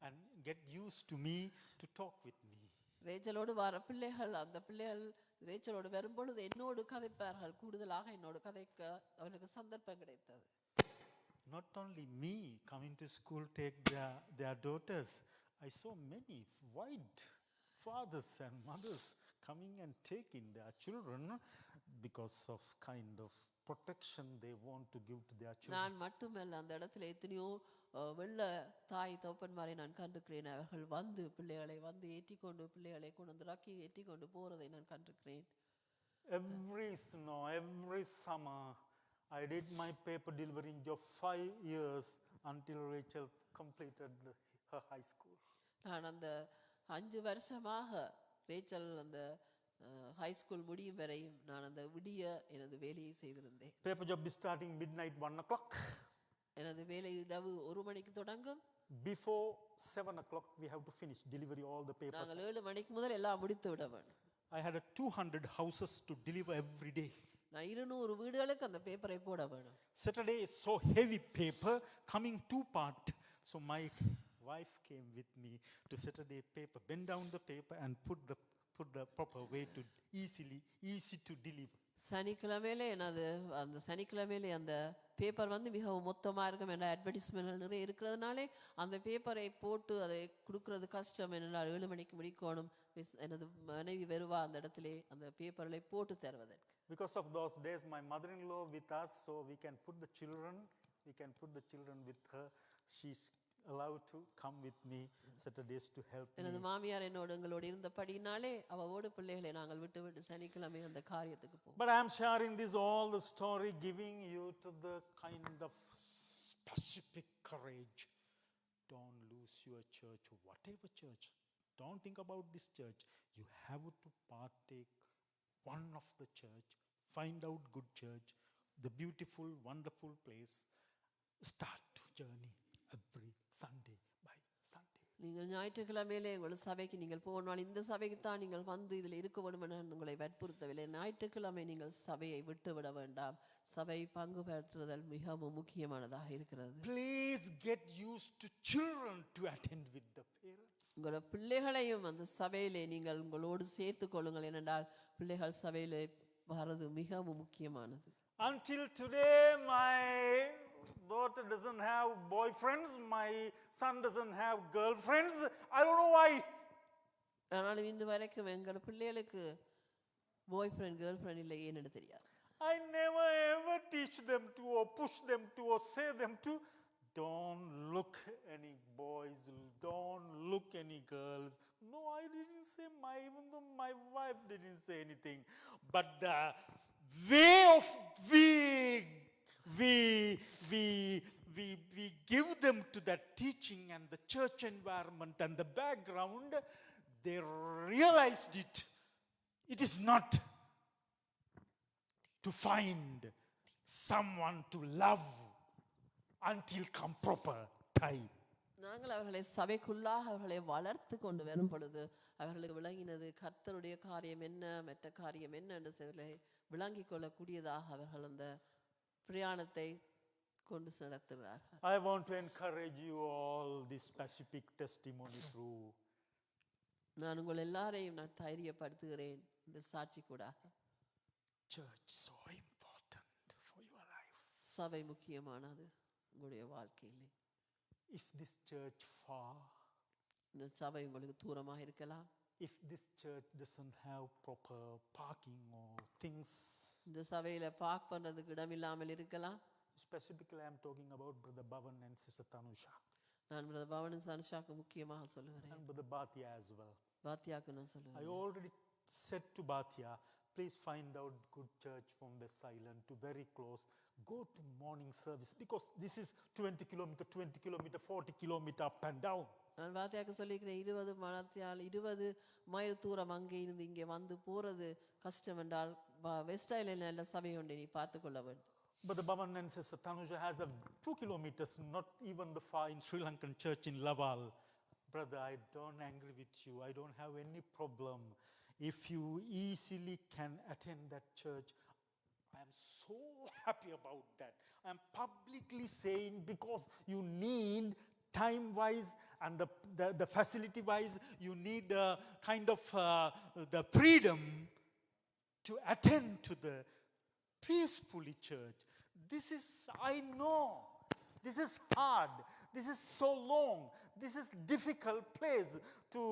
and get used to me to talk with me. ரேச்சலோடு வர பிள்ளைகள் அந்த பிள்ளைகள் ரேச்சலோடு வரும்பொழுது என்னோடு கதைப்பார்கள். கூடுதலாக என்னோடு கதைக்க அவர்களுக்கு சந்தர்ப்பம் கிடைத்தது. Not only me coming to school take their daughters, I saw many white fathers and mothers coming and taking their children because of kind of protection they want to give to their children. நான் மட்டுமல்ல அந்த இடத்துல எத்தனையோ வெள்ள தாய் தோப்பன்மாரை நான் கண்டிருக்கிறேன். அவர்கள் வந்து பிள்ளைகளை வந்து ஏற்றிக்கொண்டு பிள்ளைகளை கொண்டு வந்து ராக்கி ஏற்றிக்கொண்டு போறதை நான் கண்டிருக்கிறேன். Every snow, every summer, I did my paper delivering job 5 years until Rachel completed her high school. நான் அந்த 5 வருஷமாக ரேச்சல் அந்த ஹை ஸ்கூல் முடியும் வரையும் நான் அந்த விடிய எனது வேலையை செய்திருந்தேன். Paper job is starting midnight 1 o'clock. எனது வேலை இரவு 1 மணிக்கு தொடங்கும். Before 7 o'clock we have to finish delivery all the papers. நாங்கள் 7 மணிக்கு முதல் எல்லாம் முடித்து விட வேண்டும். I had 200 houses to deliver every day. நான் 200 வீடுகளுக்கு அந்த பேப்பரை போட வேண்டும். Saturday is so heavy paper coming 2 part. So my wife came with me to Saturday paper, bend down the paper and put the proper way to easy to deliver. சனிக்கிழமையில அந்த சனிக்கிழமையில அந்த paper வந்து மிகவும் மொத்தமாக இருக்கும். என்ற அட்வர்டைஸ்மெண்ட் நிறைய இருக்கிறதுனாலே அந்த பேப்பரை போட்டு அதை கொடுக்கறது கஷ்டம். என்னால் 7 மணிக்கு முடிக்கணும். எனது மனைவி வருவா அந்த இடத்துல அந்த பேப்பர்களை போட்டு தருவதற்கு. Because of those days my mother-in-law with us, so we can put the children with her. She's allowed to come with me Saturdays to help me. எனது மாமியார் எங்களோடு இருந்தபடினாலே அவவோடு பிள்ளைகளை நாங்கள் விட்டு சனிக்கிழமை அந்த காரியத்துக்கு போவோம். But I am sharing this all the story, giving you to the kind of specific courage. Don't lose your church, whatever church. Don't think about this church. You have to partake one of the church, find out good church, the beautiful, wonderful place. Start to journey every Sunday by Sunday. நீங்கள் ஞாயிற்றுக்கிழமையிலே உங்கள் சபைக்கு நீங்கள் போனால் இந்த சபைக்கு தான் நீங்கள் வந்து இதில் இருக்க வேண்டும் என உங்களை வற்புறுத்தவில்லை. ஞாயிற்றுக்கிழமை நீங்கள் சபையை விட்டுவிட வேண்டாம். சபை பங்கு பெற்றுதல் மிகவும் முக்கியமானதாக இருக்கிறது. Please get used to children to attend with the parents. உங்களோட பிள்ளைகளையும் அந்த சபையிலே நீங்கள் உங்களோடு சேர்த்துக் கொள்ளுங்கள். ஏனென்றால் பிள்ளைகள் சபையிலே வர்றது மிகவும் முக்கியமானது. Until today, my daughter doesn't have boyfriends, my son doesn't have girlfriends. I don't know why. ஆனாலும் இன்று வரைக்கும் எங்கள் பிள்ளைகளுக்கு பாய் ஃப்ரெண்ட் கேர்ள் ஃப்ரெண்ட் இல்லை, ஏன்னு தெரியாது. I never ever teach them to or push them to or say them to don't look any boys, don't look any girls. No, I didn't say even though my wife didn't say anything. But the way of we give them to that teaching and the church environment and the background, they realized it. It is not to find someone to love until come proper time. நாங்கள் அவர்களை சபைக்குள்ளாக அவர்களை வளர்த்து கொண்டு வரும் பொழுது அவர்களுக்கு விளங்கினது கர்த்தருடைய காரியம் என்ன, மற்ற காரியம் என்ன என்று விளங்கிக் கொள்ளக்கூடியதாக அவர்கள் அந்த பிரயாணத்தை கொண்டு நடத்துகிறார்கள். I want to encourage you all this specific testimony through. நான் உங்கள் எல்லாரையும் நான் தைரியப்படுத்துகிறேன் இந்த சாட்சி கூடாக. Church so important for your life. சபை முக்கியமானது உங்களுடைய வாழ்க்கையிலே. If this church far, இந்த சபை உங்களுக்கு தூரமாக இருக்கலாம். if this church doesn't have proper parking or things, இந்த சபையில பார்க் பண்றதுக்கு இடம் இல்லாமல் இருக்கலாம். specifically I am talking about Brother Bhavan and Sister Tanusha. நான் பிரதர் பவன் சனுஷாக்கு முக்கியமாக சொல்லுகிறேன். And Brother Bhatia as well. பாத்தியாக்கு நான் I சொல்லுகிறேன். already said to Bhatia, please find out good church from West Island to very close. Go to morning service because this is 20 kilometer, 40 kilometer up and down. நான் பாத்தியாக்கு சொல்லிக்கிறேன், 20 mile தூரம் அங்கே இருந்து இங்கே வந்து போறது கஷ்டம் என்றால் வெஸ்ட் ஐலண்ட்ல சபை ஒன்றை நீ பார்த்துக்கொள்ள வேண்டும். But the Bhavan and Sister Tanusha has a 2 kilometers, not even the far in Sri Lankan church in Laval. Brother, I don't angry with you. I don't have any problem. If you easily can attend that church, I am so happy about that. I am publicly saying because you need time-wise and the facility-wise, you need kind of the freedom to attend to the peacefully church. This is, I know, this is hard. This is so long. This is difficult place to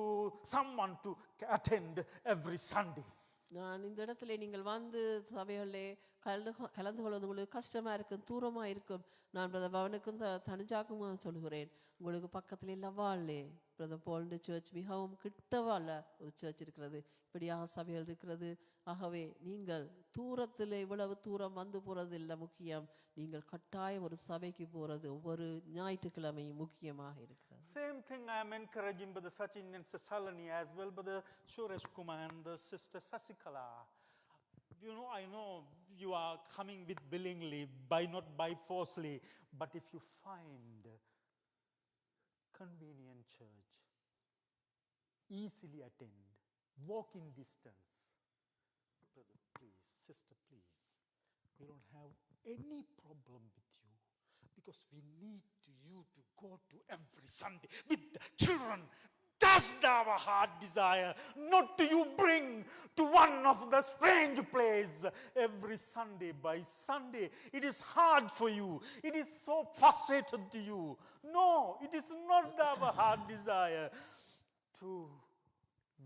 someone to attend every Sunday. நான் இந்த இடத்துல நீங்கள் வந்து சபைகளிலே கலந்து கொள்வது உங்களுக்கு கஷ்டமா இருக்கும், தூரமா இருக்கும். நான் பிரதர் பவனுக்கும் தனுஜாக்கும் சொல்கிறேன், உங்களுக்கு பக்கத்துல லவாலே பிரதர் போல்டு சர்ச் மிகவும் கிட்டவால ஒரு சர்ச் இருக்கிறது, இப்படியாக சபைகள் இருக்கிறது. ஆகவே நீங்கள் தூரத்தில் இவ்வளவு தூரம் வந்து போறது இல்லை முக்கியம், நீங்கள் கட்டாயம் ஒரு சபைக்கு போறது ஒவ்வொரு ஞாயிற்றுக்கிழமையும் முக்கியமாக இருக்கிறது. Same thing I am encouraging Brother Sachin and Sister Shalini as well, Brother Suresh Kumar and the Sister Sasikala. You know, I know you are coming with willingly, not by forcefully, but if you find convenient church, easily attend, walking distance, brother, please, sister, please, we don't have any problem with you because we need you to go to every Sunday with the children. That's our heart desire, not to you bring to one of the strange place every Sunday by Sunday. It is hard for you. It is so frustrated to you. No, it is not our heart desire.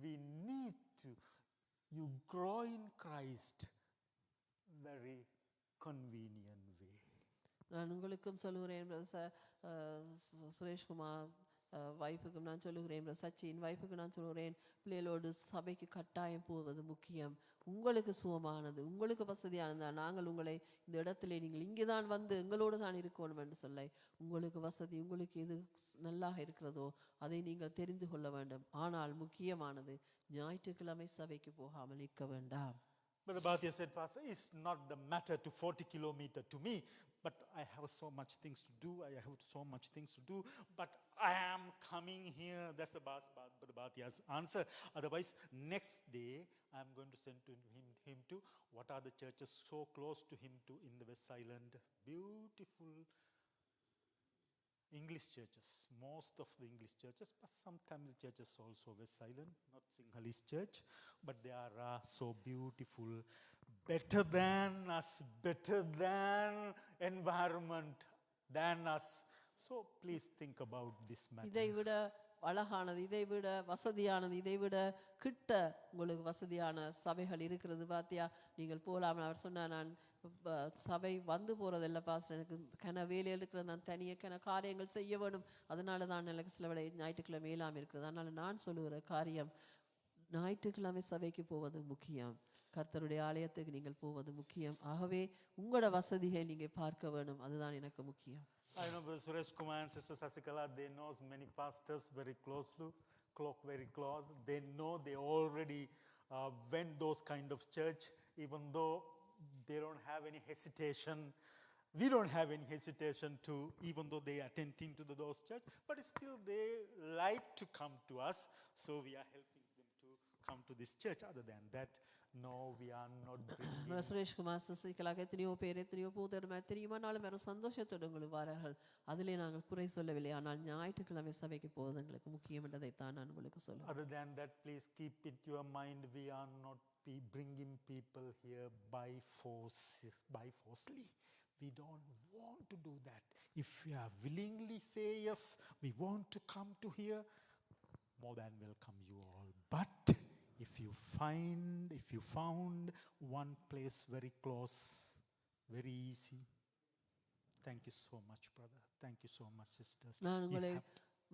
We need to, you grow in Christ very convenient way. நான் உங்களுக்கும் சொல்லுகிறேன் சுரேஷ்குமார், வைஃபுக்கும் நான் சொல்லுகிறேன், சச்சின் வைஃபுக்கு நான் சொல்லுகிறேன், பிள்ளைகளோடு சபைக்கு கட்டாயம் போவது முக்கியம். உங்களுக்கு சுகமானது, உங்களுக்கு வசதியானது, நாங்கள் உங்களை இந்த இடத்துல நீங்கள் இங்கே தான் வந்து எங்களோடு தான் இருக்கணும் என்று சொல்ல, உங்களுக்கு வசதி, உங்களுக்கு எது நல்லாக இருக்கிறதோ அதை நீங்கள் தெரிந்து கொள்ள வேண்டும். ஆனால் முக்கியமானது ஞாயிற்றுக்கிழமை சபைக்கு போகாமல் இருக்க வேண்டாம். Brother Bhatia said, Pastor, it's not the matter to 40 kilometers to me, but I have so much things to do. I have so much things to do, but I am coming here. That's the Brother Bhatia's answer. Otherwise, next day, I'm going to send to him to what are the churches so close to him to in the West Island. Beautiful English churches, most of the English churches, but some Tamil churches also West Island, not Sinhalese church, but they are so beautiful, better than us, better than environment, than us. So please think about this matter. இதை விட அழகானது, இதை விட வசதியானது, இதை விட கிட்ட உங்களுக்கு வசதியான சபைகள் இருக்கிறது பாத்தியா, நீங்கள் போகலாம். அவர் சொன்னார், நான் சபை வந்து போறதில்லை பாஸ்டர், எனக்கு கன வேலையில் இருக்கிறது, நான் தனியாக கன காரியங்கள் செய்ய வேணும், அதனால தான் எனக்கு சில வேலை ஞாயிற்றுக்கிழமை இல்லாமல் இருக்கிறது. அதனால நான் சொல்லுகிற காரியம், ஞாயிற்றுக்கிழமை சபைக்கு போவது முக்கியம், கர்த்தருடைய ஆலயத்துக்கு நீங்கள் போவது முக்கியம். ஆகவே உங்களோட வசதியை நீங்கள் பார்க்க வேணும், அதுதான் எனக்கு முக்கியம். I know Brother Suresh Kumar and Sister Sasikala, they know many pastors very closely, very close. They know they already went those kind of church, even though they don't have any hesitation. We don't have any hesitation to, even though they are attending to those church, but still they like to come to us. So we are helping them to come to this church. Other than that, no, we are not bringing. Suresh Kumar சசிகலாக எத்தனையோ பேர், எத்தனையோ போதர்மா, எத்தனையுமானாலும் வேறு சந்தோஷத்தோடு உங்களுக்கு வாரார்கள், அதிலே நாங்கள் குறை சொல்லவில்லை. ஆனால் ஞாயிற்றுக்கிழமை சபைக்கு போவது எங்களுக்கு முக்கியம் என்றதைத்தான் நான் உங்களுக்கு சொல்லுவேன். Other than that, please keep it your mind, we are not bringing people here by forcefully. We don't want to do that. If you are willingly say yes, we want to come to here, more than welcome you all. But if you found one place very close, very easy, thank you so much, brother. Thank you so much, sisters. நான் உங்களை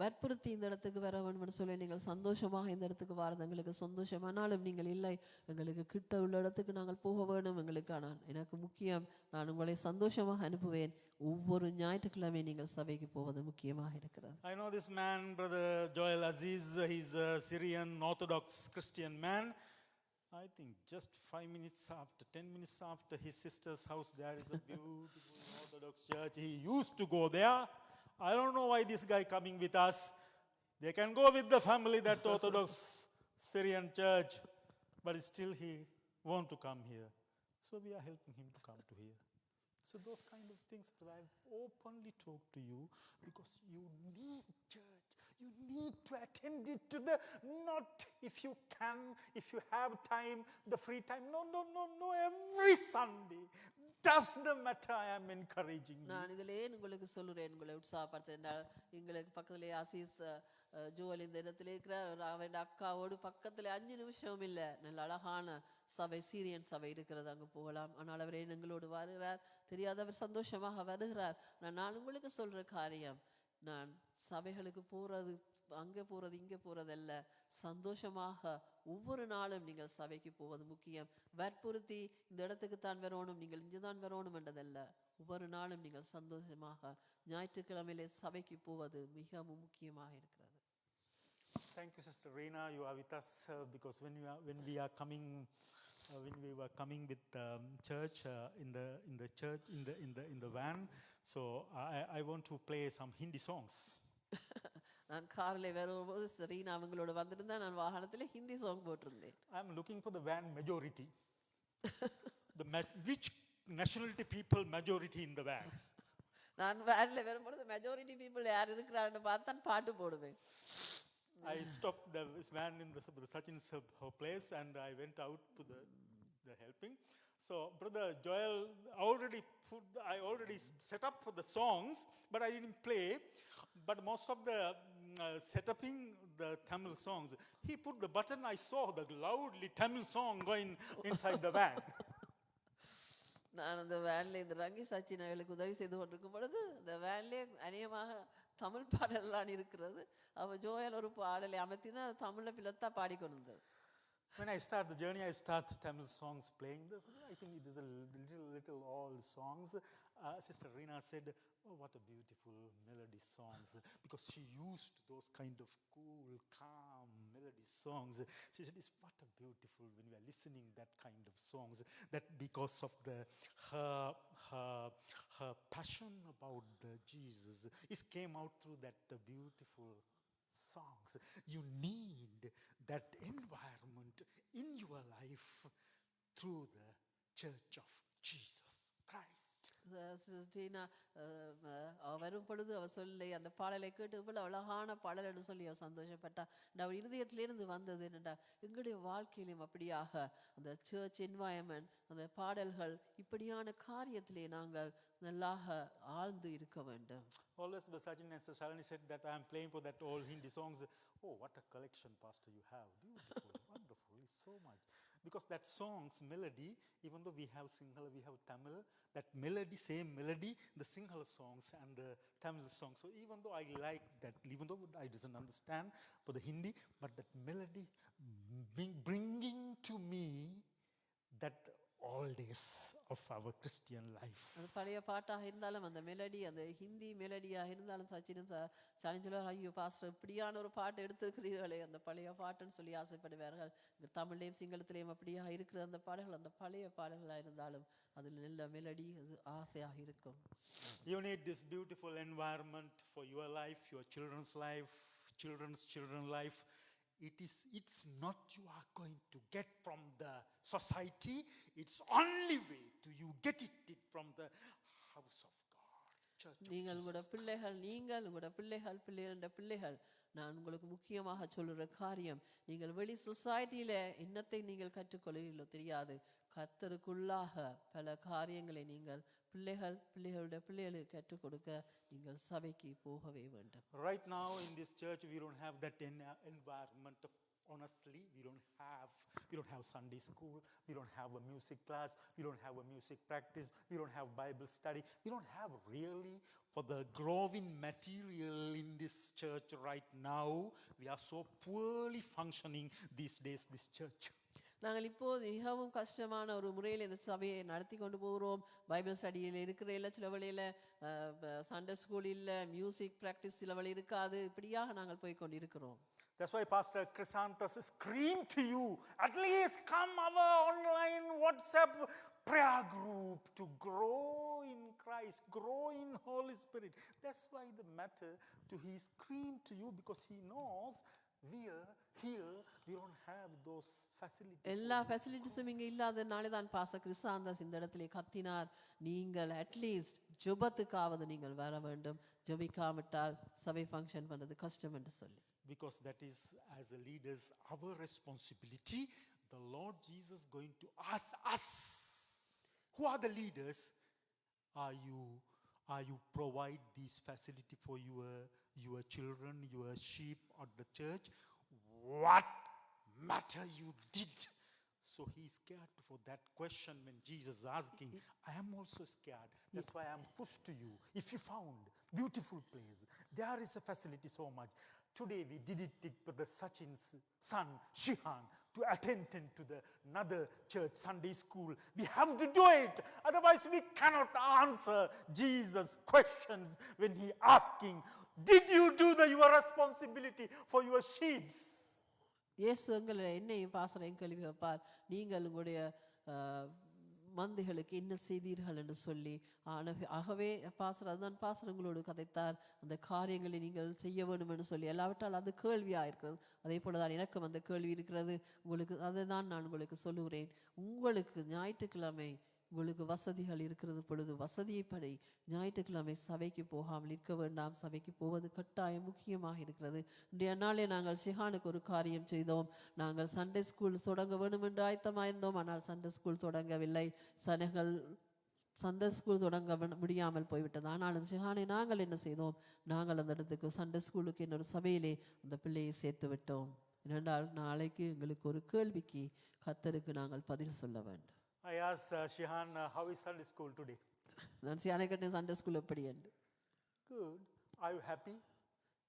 வற்புறுத்தி இந்த இடத்துக்கு வர வேண்டும் சொல்லி நீங்கள் சந்தோஷமாக இந்த இடத்துக்கு வாரது எங்களுக்கு சந்தோஷமானாலும் நீங்கள் இல்லை, எங்களுக்கு கிட்ட உள்ள இடத்துக்கு நாங்கள் போக வேண்டும், எங்களுக்கு ஆனால் எனக்கு முக்கியம், நான் உங்களை சந்தோஷமாக அனுப்புவேன். ஒவ்வொரு ஞாயிற்றுக்கிழமை நீங்கள் சபைக்கு போவது முக்கியமாக இருக்கிறது. I know this man, Brother Joel Aziz, he's a Syrian Orthodox Christian man. I think just 5 minutes after, 10 minutes after his sister's house, there is a beautiful Orthodox church. He used to go there. I don't know why this guy coming with us. They can go with the family, that Orthodox Syrian church, but still he want to come here. So we are helping him to come to here. So those kind of things, but I openly talk to you because you need church. You need to attend it to the, not if you can, if you have time, the free time. No, every Sunday. Does the matter, I am encouraging you. நான் இதிலே உங்களுக்கு சொல்லுறேன், உங்களை உற்சாகப்படுத்துறேன். எங்களுக்கு பக்கத்திலே ஆசீஸ் ஜோல் இந்த இடத்துல இருக்கிறார், அவன் அக்காவோடு பக்கத்தில் 5 நிமிஷம் இல்லை, நல்ல அழகான சபை, சீரியன் சபை இருக்கிறது, அங்கே போகலாம். ஆனால் அவரே எங்களோடு வருகிறார், தெரியாதவர் சந்தோஷமாக வருகிறார். நான் உங்களுக்கு சொல்ற காரியம், நான் சபைகளுக்கு போறது, அங்கே போறது இங்கே போறதல்ல, சந்தோஷமாக ஒவ்வொரு நாளும் நீங்கள் சபைக்கு போவது முக்கியம். வற்புறுத்தி இந்த இடத்துக்கு தான் வரணும், நீங்கள் இங்கே தான் வரணும் என்றதல்ல, ஒவ்வொரு நாளும் நீங்கள் சந்தோஷமாக ஞாயிற்றுக்கிழமையிலே சபைக்கு போவது மிகவும் முக்கியமாக இருக்கிறது. Thank you, Sister Reena. You are with us because when we were coming with church in the van, so I want to play some Hindi songs. நான் காரில் வரும்போது ரீனா அவங்களோட வந்திருந்தா நான் வாகனத்தில் ஹிந்தி சாங் போட்டிருந்தேன். I am looking for the van majority. Which nationality people majority in the van? நான் வேனில் வரும்போது மெஜாரிட்டி பீப்புள் யார் இருக்கிறான்னு பார்த்து தான் பாட்டு போடுவேன். I stopped the van in the Sachin's place and I went out to the helping. So Brother Joel I already set up for the songs, but I didn't play. But most of the setuping the Tamil songs, he put the button. I saw the loudly Tamil song going inside the van. நான் அந்த வேன்ல இந்த ரங்கி சச்சின் அவர்களுக்கு உதவி செய்து கொண்டிருக்கும் பொழுது இந்த வேன்லேயே அநேகமாக தமிழ் பாடல்லாம் இருக்கிறது. அவ ஜோயல் ஒரு பாடலை அமைத்தி தான் தமிழ்ல பிள்ளத்தா பாடிக்கொண்டிருந்தது. When I start the journey, I start Tamil songs playing. This, I think it is a little old songs. Sister Rina said, "Oh, what a beautiful melody songs!" Because she used those kind of cool, calm melody songs. She said, "It's what a beautiful when we are listening that kind of songs." That because of her passion about the Jesus, it came out through that beautiful songs. You need that environment in your life through the church of Jesus Christ. டீனா அவ வரும் பொழுது அவ சொல்லி அந்த பாடலை கேட்டு இவ்வளவு அழகான பாடல் என்று சொல்லி அவ சந்தோஷப்பட்டா. அவ இருதயத்திலிருந்து வந்தது என்னடா எங்களுடைய வாழ்க்கையிலும் அப்படியாக அந்த சர்ச் என்வாயன்மெண்ட் அந்த பாடல்கள் இப்படியான காரியத்திலே நாங்கள் நல்லாக ஆழ்ந்து இருக்க வேண்டும். Always Sajin and Shalini said that I am playing for that old Hindi songs. Oh, what a collection, Pastor, you have. Beautiful, wonderful, it's so much. Because that song's melody, even though we have Sinhala, we have Tamil, that melody, same melody, the Sinhala songs and the Tamil songs. So even though I like that, even though I doesn't understand for the Hindi, but that melody bringing to me that all days of our Christian life. அந்த பழைய பாட்டாக இருந்தாலும் அந்த melody அந்த ஹிந்தி மெலடியாக இருந்தாலும் சச்சினும் சாலிஞ்சலும் ஐயோ pastor இப்படியான ஒரு பாட்டு எடுத்திருக்கிறீர்களே அந்த பழைய பாட்டுன்னு சொல்லி ஆசைப்படுவார்கள். தமிழ்லையும் சிங்களத்திலையும் அப்படியாக இருக்கிற அந்த பாடல்கள் அந்த பழைய பாடல்களாக இருந்தாலும் அதில் நல்ல மெலடி அது ஆசையாக இருக்கும். You need this beautiful environment for your life, your children's life, children's life. It's not you are going to get from the society. It's only way to you get it from the house of God, church of நீங்கள் உங்களோட Jesus பிள்ளைகள் நீங்கள் உங்களோட பிள்ளைகள் நான் உங்களுக்கு முக்கியமாக சொல்லுற காரியம் நீங்கள் வெளி சொசைட்டியில என்னத்தை நீங்கள் கற்றுக்கொள்கிறீர்களோ தெரியாது. கர்த்தருக்குள்ளாக பல காரியங்களை நீங்கள் பிள்ளைகளுடைய பிள்ளைகளுக்கு கற்றுக் கொடுக்க நீங்கள் சபைக்கு போகவே வேண்டும். Right now in this church we don't have that environment. Honestly, we don't have Sunday school, we don't have a music class, we don't have a music practice, we don't have Bible study, we don't have really for the growing material in this church right now. We are so poorly functioning these days, this church. நாங்கள் இப்போது மிகவும் கஷ்டமான ஒரு முறையில் இந்த சபையை நடத்தி கொண்டு போகிறோம். பைபிள் ஸ்டடியில் இருக்கிற இல்லை, சில வழியில் சண்டே ஸ்கூல் இல்லை, மியூசிக் ப்ராக்டிஸ் சில வழி இருக்காது. இப்படியாக நாங்கள் போய் கொண்டு இருக்கிறோம். That's why Pastor Chrysanthus screamed to you, at least come our online WhatsApp prayer group to grow in Christ, grow in Holy Spirit. That's why the matter to he screamed to you because he knows here we don't have those facilities. எல்லா ஃபெசிலிட்டிஸும் இங்கே இல்லாதனாலே தான் pastor கிறிஸ்தாந்தஸ் இந்த இடத்திலே கத்தினார், நீங்கள் at least ஜெபத்துக்காவது நீங்கள் வர வேண்டும், ஜெபிக்காவிட்டால் சபை ஃபங்க்ஷன் பண்ணுறது கஷ்டம் என்று சொல்லி. Because that is, as a leaders, our responsibility. The Lord Jesus going to ask us, who are the leaders? Are you provide these facility for your children, your sheep or the church? What matter you did? So he's scared for that question when Jesus is asking. I am also scared. That's why I am pushed to you. If you found beautiful place, there is a facility so much. Today we did it for the Sachin's son, Shihan, to attend to the another church Sunday school. We have to do it. Otherwise we cannot answer Jesus' questions when he asking, did you do your responsibility for your sheep? இயேசு என்னையும் பாசறையும் கேள்வி வைப்பார், நீங்கள் உங்களுடைய மந்தைகளுக்கு என்ன செய்தீர்கள் என்று சொல்லி. ஆகவே பாசர் அதுதான் பாசர் உங்களோடு கதைத்தார், அந்த காரியங்களை நீங்கள் செய்ய வேண்டும் என்று சொல்லி. எல்லாவற்றால் அது கேள்வியாக இருக்கிறது. அதே போல தான் எனக்கும் அந்த கேள்வி இருக்கிறது. உங்களுக்கு அதை தான் நான் உங்களுக்கு சொல்லுகிறேன். உங்களுக்கு ஞாயிற்றுக்கிழமை உங்களுக்கு வசதிகள் இருக்கிறது பொழுது வசதியைப்படி ஞாயிற்றுக்கிழமை சபைக்கு போகாமல் இருக்க வேண்டாம். சபைக்கு போவது கட்டாயம் முக்கியமாக இருக்கிறது. இன்றைய நாளே நாங்கள் ஷிஹானுக்கு ஒரு காரியம் செய்தோம். நாங்கள் சண்டே ஸ்கூல் தொடங்க வேண்டும் என்று ஆயத்தமாயிருந்தோம். ஆனால் சண்டே ஸ்கூல் தொடங்கவில்லை. சண்டே ஸ்கூல் தொடங்க முடியாமல் போய்விட்டது. ஆனாலும் ஷிஹானை நாங்கள் என்ன செய்தோம், நாங்கள் அந்த இடத்துக்கு சண்டே ஸ்கூலுக்கு இன்னொரு சபையிலே அந்த பிள்ளையை சேர்த்து விட்டோம். ஏனென்றால் நாளைக்கு எங்களுக்கு ஒரு கேள்விக்கு கர்த்தருக்கு நாங்கள் பதில் சொல்ல வேண்டும். I asked Shihan, how is Sunday school today? நான் சியானை கட்டின சண்டே ஸ்கூல் எப்படி என்று. Good. Are you happy?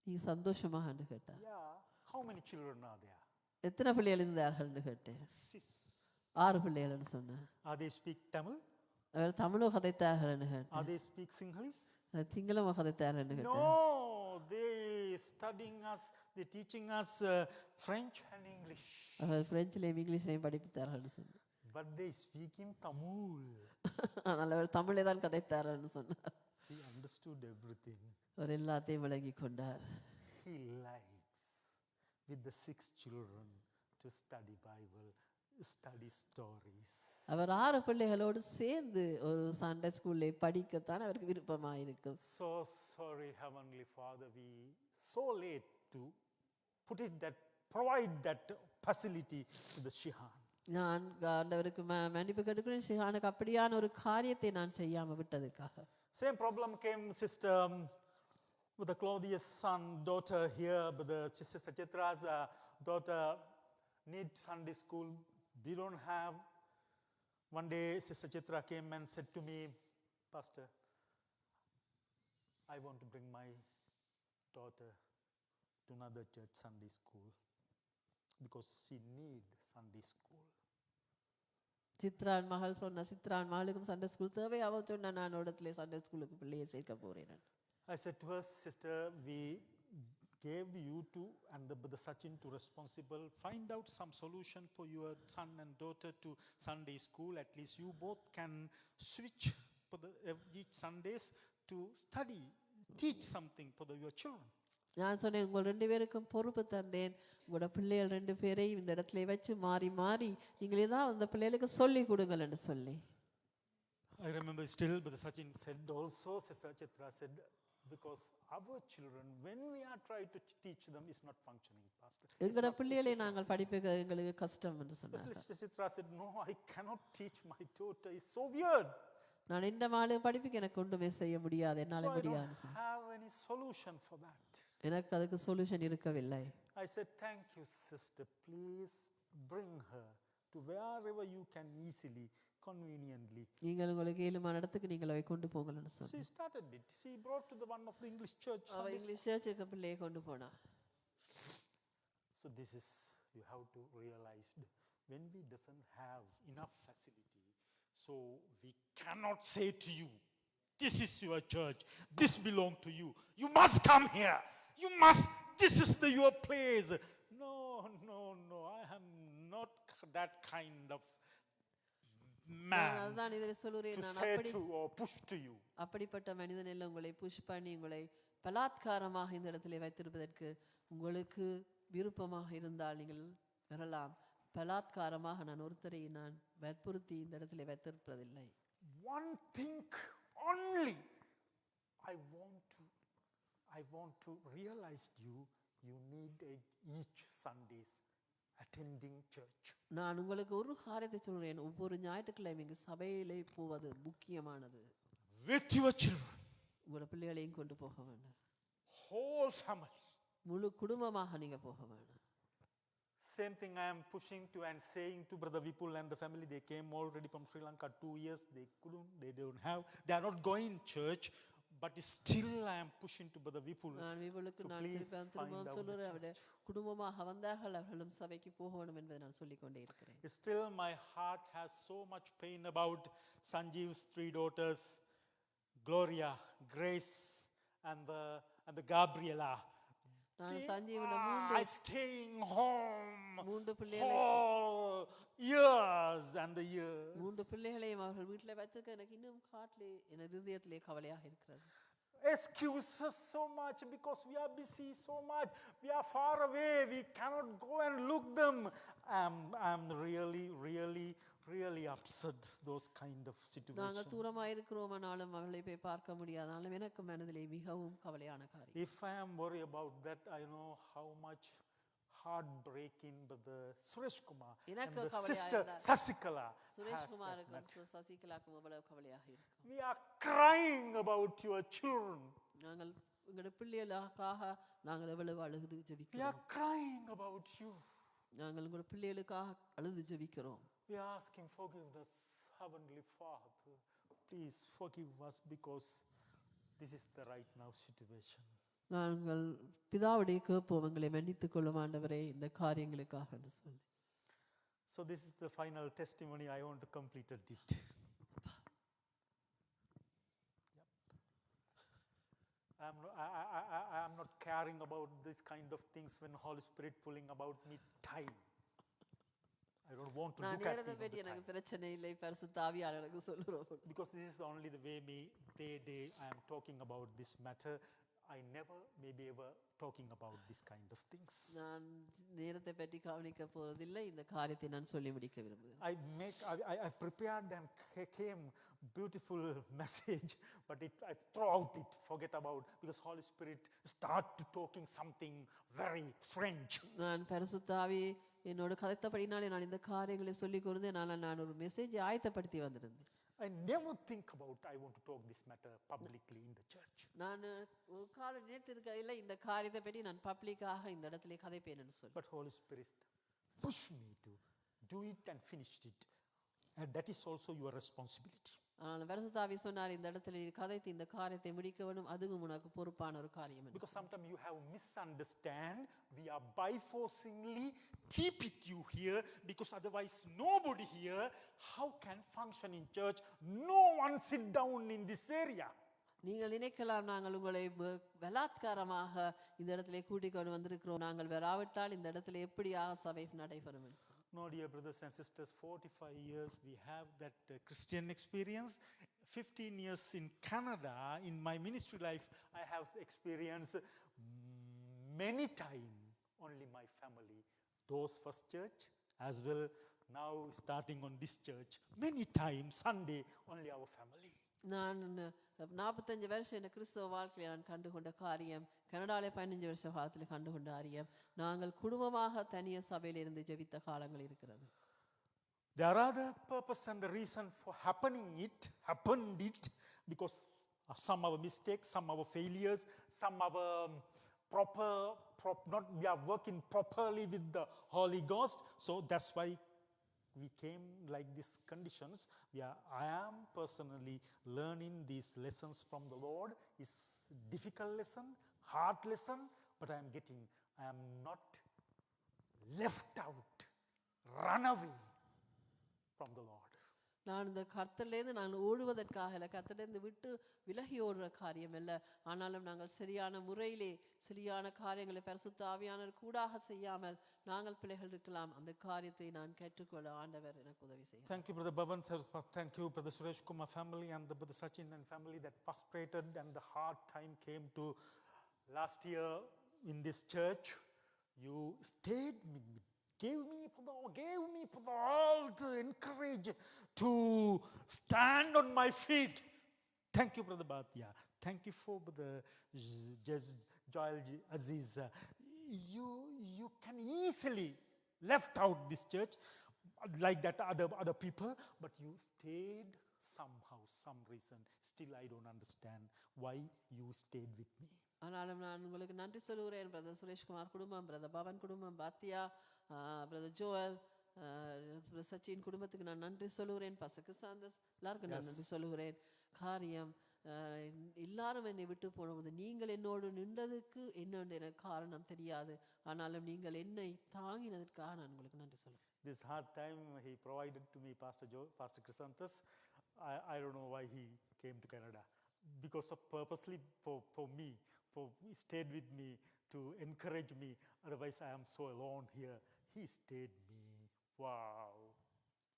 நீ சந்தோஷமான்னு கேட்டார். Yeah. How many children are there? எத்தனை பிள்ளைகள் இருந்தார்கள்னு கேட்டேன். 6. 6 பிள்ளைகள்னு சொன்னேன். Are they speak Tamil? அவள் தமிழோ கதைத்தார்கள்னு கேட்டேன். Are they speak Sinhalese? சிங்களமோ கதைத்தார்கள்னு கேட்டேன். No, they studying us, they teaching us French and English. அவள் பிரெஞ்சிலையும் இங்கிலீஷ்லையும் படிப்பித்தார்கள்னு சொன்னார். But they speak in Tamil. ஆனால் அவள் தமிழை தான் கதைத்தார்கள்னு சொன்னார். He understood everything. அவர் எல்லாத்தையும் விளங்கி கொண்டார். He likes with the 6 children to study Bible, study stories. அவர் 6 பிள்ளைகளோடு சேர்ந்து ஒரு சண்டே ஸ்கூல்ல படிக்கத்தான் அவருக்கு விருப்பமாக இருக்கும். So sorry, Heavenly Father, we so late to provide that facility to the Shihan. நான் ஆண்டவருக்கு மன்னிப்பு கேட்டுக்கிறேன். ஷிஹானுக்கு அப்படியான ஒரு காரியத்தை நான் செய்யாம விட்டதுக்காக. Same problem came, sister, with the Claudius son, daughter here, but the Sister Chitra's daughter need Sunday school. We don't have. One day, Sister Chitra came and said to me, Pastor, I want to bring my daughter to another church Sunday school because she need Sunday school. Chitran மகள் சொன்ன சித்ரான் மகளுக்கும் Sunday school தேவை. அவ சொன்ன நான் இடத்துல Sunday ஸ்கூலுக்கு பிள்ளையை சேர்க்க போறேன். I said to her, sister, we gave you to and the Sachin to responsible. Find out some solution for your son and daughter to Sunday school. At least you both can switch for each Sundays to study, teach something for your children. நான் சொன்னேன், உங்கள் 2 பேருக்கும் பொறுப்பு தந்தேன். உங்களோட பிள்ளைகள் 2 பேரையும் இந்த இடத்துல வச்சு மாறி மாறி நீங்கள் ஏதாவது அந்த பிள்ளைகளுக்கு சொல்லி கொடுங்கள் என்று சொல்லி. I remember still, but Sachin said also, Sister Chitra said, because our children, when we are trying to teach them, is not functioning, Pastor. எங்களோட பிள்ளைகளை நாங்கள் படிப்பிக்க எங்களுக்கு கஷ்டம் என்று சொன்னார். Sister Chitra said, no, I cannot teach my daughter. It's so weird. நான் இந்த மாலை படிப்பிக்க எனக்கு ஒன்றுமே செய்ய முடியாது, என்னால முடியாது. So I don't have any solution for that. எனக்கு அதுக்கு சொல்யூஷன் இருக்கவில்லை. I said, thank you, sister. Please bring her to wherever you can easily, conveniently. நீங்கள் உங்களுக்கு ஏழுமான இடத்துக்கு நீங்கள் அவை கொண்டு போங்கள்னு சொன்னார். She started it. She brought to the one of the English church. அவ இங்கிலீஷ் சர்ச்சுக்கு பிள்ளையை கொண்டு போனா. So this is, you have to realize, when we doesn't have enough facility, so we cannot say to you, this is your church, this belongs to you, you must come here, you must, this is your place. No, I am not that kind of man அதான் இதிலே சொல்றேன், to நான் say அப்படி to or push to you. அப்படிப்பட்ட மனிதன் எல்லாம் உங்களை push பண்ணி உங்களை பலாத்காரமாக இந்த இடத்துல வைத்திருப்பதற்கு உங்களுக்கு விருப்பமாக இருந்தால் நீங்கள் வரலாம். பலாத்காரமாக நான் ஒருத்தரை நான் வற்புறுத்தி இந்த இடத்துல வைத்திருப்பதில்லை. One thing only I want to realize you need each Sundays attending church. நான் உங்களுக்கு ஒரு காரியத்தை சொல்றேன், ஒவ்வொரு ஞாயிற்றுக்கிழமை இங்கு சபையிலே போவது முக்கியமானது. With your children, உங்களோட பிள்ளைகளையும் கொண்டு போக வேண்டும். whole family. முழு குடும்பமாக நீங்க போக வேண்டும். Same thing I am pushing to and saying to Brother Vipul and the family. They came already from Sri Lanka 2 years. They don't have, they are not going church. But still I am pushing to Brother Vipul. நான் விபுலுக்கு நான் திரும்பவும் சொல்றேன், அவருடைய குடும்பமாக வந்தார்கள், அவர்களும் சபைக்கு போக வேண்டும் என்பதை நான் சொல்லிக் கொண்டே இருக்கிறேன். Still my heart has so much pain about Sanjeev's 3 daughters, Gloria, Grace and the Gabriela. நான் சஞ்சீவன are staying home மூன்று பிள்ளைகளை all years and the years. மூன்று பிள்ளைகளையும் அவர்கள் வீட்டில் வைத்திருக்க எனக்கு இன்னும் காட்டிலே என் இதயத்திலே கவலையாக இருக்கிறது. Excuses so much because we are busy so much. We are far away. We cannot go and look them. I'm really upset those kind of situations. நாங்கள் தூரமாக இருக்கிறோமானாலும் அவர்களை போய் பார்க்க முடியாதாலும் எனக்கு மனதிலே மிகவும் கவலையான காரியம். If I am worried about that, I know how much heartbreaking but the Suresh Kumar and the sister Sasikala. Suresh குமாருக்கும் சசிகலாக்கும் எவ்வளவு கவலையாக இருக்கும். We are crying about your children. நாங்கள் எங்களுடைய பிள்ளைகளுக்காக நாங்கள் எவ்வளவு அழுது ஜெபிக்கிறோம். We are crying about you. நாங்கள் உங்களுடைய பிள்ளைகளுக்காக அழுது ஜெபிக்கிறோம். We are asking forgiveness, Heavenly Father. Please forgive us because this is the right now situation. நாங்கள் பிதாவுடைய கேட்போம், எங்களை மன்னித்துக் கொள்ளும் ஆண்டவரே இந்த காரியங்களுக்காக என்று சொல்லி. So this is the final testimony I want to complete it. I'm not caring about this kind of things when Holy Spirit pulling about me time. I don't want to நான் look at நேரத்தை even பற்றி the எனக்கு time. பிரச்சனை இல்லை, பரிசுத்த ஆவியானவர் எனக்கு சொல்லுறோம். Because this is only the way day I am talking about this matter. I never maybe ever talking about this kind of things. நான் நேரத்தை பற்றி கவனிக்க போவதில்லை, இந்த காரியத்தை நான் சொல்லி முடிக்க விரும்புகிறேன். I prepared and came beautiful message, but I throw out it, forget about, because Holy Spirit start to talking something very strange. நான் பரிசுத்த ஆவி என்னோட கதைத்தபடினாலே நான் இந்த காரியங்களை சொல்லி கொடுத்தேன். நான் ஒரு மெசேஜை ஆயத்தப்படுத்தி வந்திருந்தேன். I never think about I want to talk this matter publicly in the church. நான் ஒரு கால நேரத்திற்கையில் இந்த காரியத்தை பற்றி நான் பப்ளிக்காக இந்த இடத்துல கதைப்பேன்னு சொல்லி. But Holy Spirit pushed me to do it and finished it. And that is also your responsibility. ஆனால் பரிசுத்த ஆவி சொன்னார், இந்த இடத்துல நீ கதைத்து இந்த காரியத்தை முடிக்க வேண்டும், அதுவும் உனக்கு பொறுப்பான ஒரு காரியம். Because sometimes you have misunderstand, we are byforcingly keep it you here, because otherwise nobody here, how can function in church? No one sit down in this area. நீங்கள் நினைக்கலாம் நாங்கள் உங்களை பலாத்காரமாக இந்த இடத்துல கூட்டிக் கொண்டு வந்திருக்கிறோம், நாங்கள் வராவிட்டால் இந்த இடத்துல எப்படியாக சபை நடைபெறும். No, dear brothers and sisters, 45 years we have that Christian experience. 15 years in Canada, in my ministry life, I have experienced many times only my family. Those first church as well, now starting on this church, many times Sunday only our family. நான் 45 வருஷம் என் கிறிஸ்தவ வாழ்க்கையில் நான் கண்டுகொண்ட காரியம், கனடாவில் 15 வருஷ காலத்தில் கண்டுகொண்ட காரியம், நாங்கள் குடும்பமாக தனிய சபையில் இருந்து ஜெபித்த காலங்கள் இருக்கிறது. There are the purpose and the reason for happened it because of some of our mistakes, some of our failures, some of our not we are working properly with the Holy Ghost. So that's why we came like these conditions. I am personally learning these lessons from the Lord. It's difficult lesson, hard lesson, but I am not left out, run away from the Lord. நான் இந்த கர்த்தரிலிருந்து நான் ஓடுவதற்காக இல்லை, கர்த்தரிலிருந்து விட்டு விலகி ஓடுற காரியம் இல்லை. ஆனாலும் நாங்கள் சரியான முறையிலே சரியான காரியங்களை பரிசுத்த ஆவியானவர் கூடாக செய்யாமல் நாங்கள் பிள்ளைகள் இருக்கலாம். அந்த காரியத்தை நான் கற்றுக்கொள்ள ஆண்டவர் எனக்கு உதவி செய்யும். Thank you, Brother Bhavan. Thank you, Brother Suresh Kumar family and the Brother Sachin and family that frustrated and the hard time came to last year in this church. You stayed with me. Gave me for the all the encourage to stand on my feet. Thank you, Brother Bhatia. Thank you for the Joel Aziz. You can easily left out this church like that other people, but you stayed somehow, some reason. Still I don't understand why you stayed with me. ஆனாலும் நான் உங்களுக்கு நன்றி சொல்லுகிறேன். Brother Sureshkumar குடும்பம், brother Pawan குடும்பம், பாத்தியா, brother Joel, brother Sachin குடும்பத்துக்கு நான் நன்றி சொல்லுகிறேன். பாஸ்டர் கிறிஸ்தாந்தஸ் எல்லாருக்கும் நான் நன்றி சொல்லுகிறேன். காரியம் எல்லாரும் என்னை விட்டு போனபோது நீங்கள் என்னோடு நின்றதுக்கு என்னென்று எனக்கு காரணம் தெரியாது, ஆனாலும் நீங்கள் என்னை தாங்கினதற்காக நான் உங்களுக்கு நன்றி சொல்லுவேன். This hard time he provided to me, Pastor Chrysanthus. I don't know why he came to Canada, because of purposely for me, he stayed with me to encourage me. Otherwise I am so alone here. He stayed me. Wow.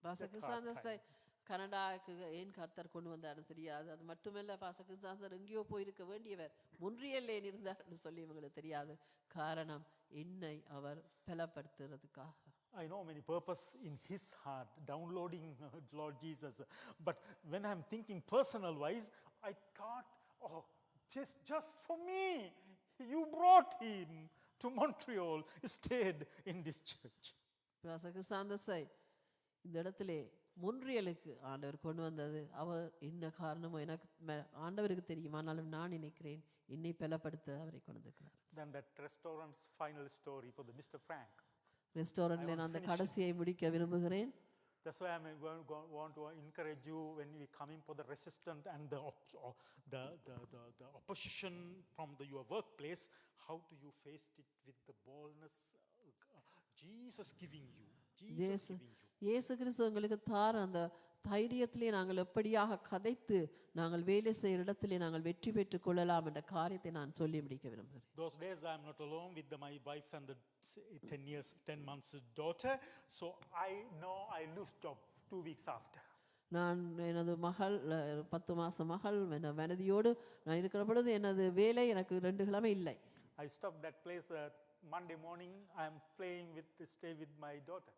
Pastor கிறிஸ்தாந்தஸை கனடாவுக்கு ஏன் கர்த்தர் கொண்டு வந்தாருன்னு தெரியாது. அது மட்டுமல்ல, pastor கிறிஸ்தாந்தர் எங்கேயோ போயிருக்க வேண்டியவர் முன்றியல் ஏன் இருந்தார்னு சொல்லி இவங்களுக்கு தெரியாது. காரணம் என்னை அவர் பலப்படுத்துறதுக்காக. I know many purpose in his heart, downloading Lord Jesus. But when I'm thinking personal wise, I thought, oh, just for me, you brought him to Montreal, stayed in this church. Pastor கிறிஸ்தாந்தஸை இந்த இடத்திலே மொன்றியலுக்கு ஆண்டவர் கொண்டு வந்தது அவர் என்ன காரணமோ எனக்கு ஆண்டவருக்கு தெரியும். ஆனாலும் நான் நினைக்கிறேன் என்னை பலப்படுத்த அவரை கொண்டு வந்திருக்கிறார். Then that restaurant's final story for the Mr. Frank. ரெஸ்டாரண்ட்ல நான் அந்த கடைசியை முடிக்க விரும்புகிறேன். That's why want to encourage you when we come in for the resistance and the opposition from your workplace. How do you face it with the boldness? Jesus giving you. Jesus giving you. இயேசு கிறிஸ்து உங்களுக்கு தார அந்த தைரியத்திலே நாங்கள் எப்படியாக கதைத்து நாங்கள் வேலை செய்கிற இடத்திலே நாங்கள் வெற்றி பெற்றுக் கொள்ளலாம் என்ற காரியத்தை நான் சொல்லி முடிக்க விரும்புகிறேன். Those days I am not alone with my wife and the 10 months daughter. So I know I lose job 2 weeks after. நான் எனது மகள் 10 மாச மகள் மனதியோடு நான் இருக்கிற பொழுது எனது வேலை எனக்கு 2 கிழமை இல்லை. I stopped that place Monday morning. I am playing stay with my daughter.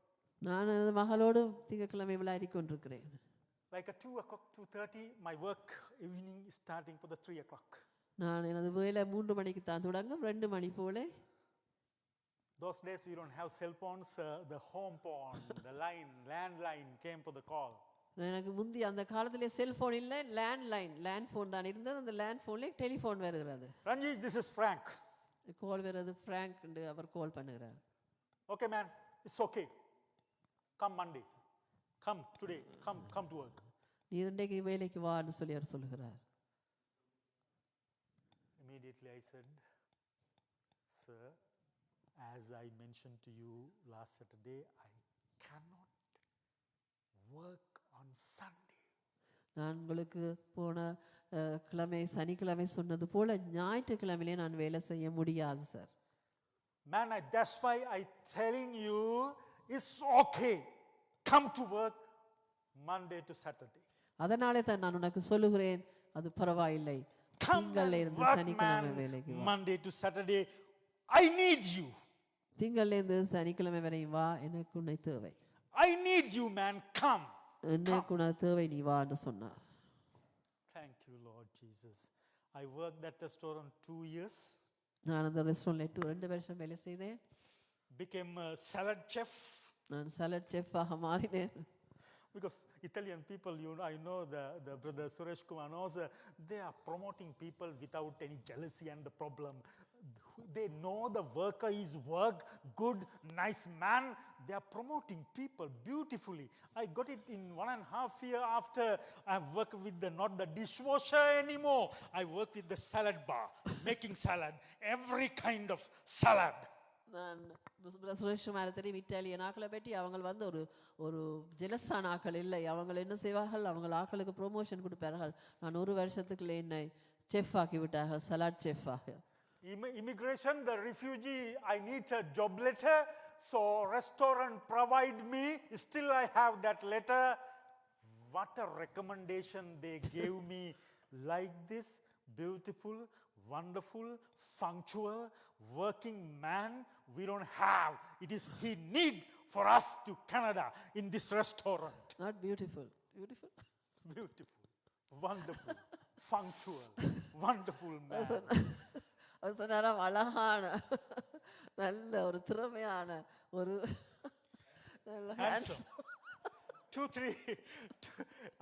நான் எனது மகளோடு திங்கட்கிழமை விளையாடி கொண்டிருக்கிறேன். Like at 2 o'clock, 2:30, my work evening is starting for the 3 o'clock. நான் எனது வேலை 3 மணிக்கு தான் தொடங்கும், 2 மணி போல. Those days we don't have cell phones. The home phone, the landline came for the call. எனக்கு முந்தி அந்த காலத்திலே செல்போன் இல்லை, லேண்ட் ஃபோன் தான் இருந்தது. அந்த லேண்ட் ஃபோன்ல டெலிஃபோன் வருகிறது. Ranjit, this is Frank. கால் வருது, ஃப்ராங்க் என்று அவர் கால் பண்ணுகிறார். Okay man, it's okay. Come Monday. Come today. Come to work. நீ இன்றைக்கு வேலைக்கு வான்னு சொல்லி அவர் சொல்லுகிறார். Immediately I said, sir, as I mentioned to you last Saturday, I cannot work on Sunday. நான் உங்களுக்கு போன சனிக்கிழமை சொன்னது போல ஞாயிற்றுக்கிழமையிலே நான் வேலை செய்ய முடியாது sir. Man, that's why I telling you it's okay. Come to work Monday to Saturday. அதனாலே தான் நான் உனக்கு சொல்லுகிறேன், அது பரவாயில்லை, திங்கள்ல இருந்து சனிக்கிழமை வேலைக்கு வா. Monday to Saturday, I need you. திங்கள்ல இருந்து சனிக்கிழமை வரை வா, எனக்கு உன்னை தேவை. I need you, man. Come. எனக்கு உன்னை தேவை, நீ வா என்று சொன்னார். Thank you, Lord Jesus. I worked at the restaurant 2 years. நான் அந்த ரெஸ்டாரண்ட்ல 2 வருஷம் வேலை செய்தேன். Became a salad chef. நான் salad செஃப்பாக மாறினேன். Because Italian people, I know the brother Suresh Kumar knows, they are promoting people without any jealousy and the problem. They know the worker is good, nice man. They are promoting people beautifully. I got it in 1.5 years after I worked with not the dishwasher anymore. I work with the salad bar, making salad, every kind of salad. நான் சுரேஷ்குமார் தெரியும், Italian ஆக்களை பற்றி அவங்க வந்து ஒரு ஜெலஸான ஆக்கள் இல்லை. அவங்க என்ன செய்வார்கள், அவங்க ஆக்களுக்கு ப்ரொமோஷன் கொடுப்பார்கள். நான் 1 வருஷத்துக்குள்ள என்னை செஃப் ஆக்கி விட்டார்கள், சலாட் செஃப் ஆக. Immigration, the refugee, I need a job letter, so restaurant provide me. Still I have that letter. What a recommendation they gave me, like this beautiful, wonderful, punctual, working man we don't have. It is he need for us to Canada in this restaurant. Not beautiful. Beautiful, wonderful, punctual, wonderful man. அவர் சொன்னாராம், அழகான, நல்ல ஒரு திறமையான, ஒரு handsome. 2-3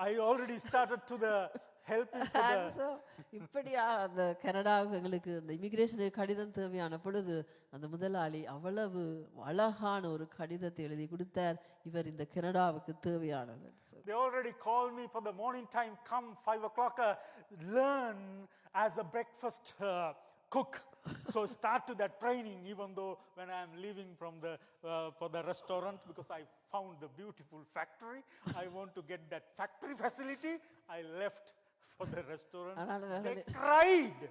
I already started to the helping for the இப்படியா அந்த கனடாவுக்கு எங்களுக்கு அந்த இமிகிரேஷனுக்கு கடிதம் தேவையான பொழுது அந்த முதலாளி அவ்வளவு அழகான ஒரு கடிதத்தை எழுதி கொடுத்தார். இவர் இந்த கனடாவுக்கு தேவையானது. They already called me for the morning time. Come 5 o'clock, learn as a breakfast cook. So start to that training, even though when I am leaving from for the restaurant, because I found the beautiful factory, I want to get that factory facility. I left for the restaurant. They cried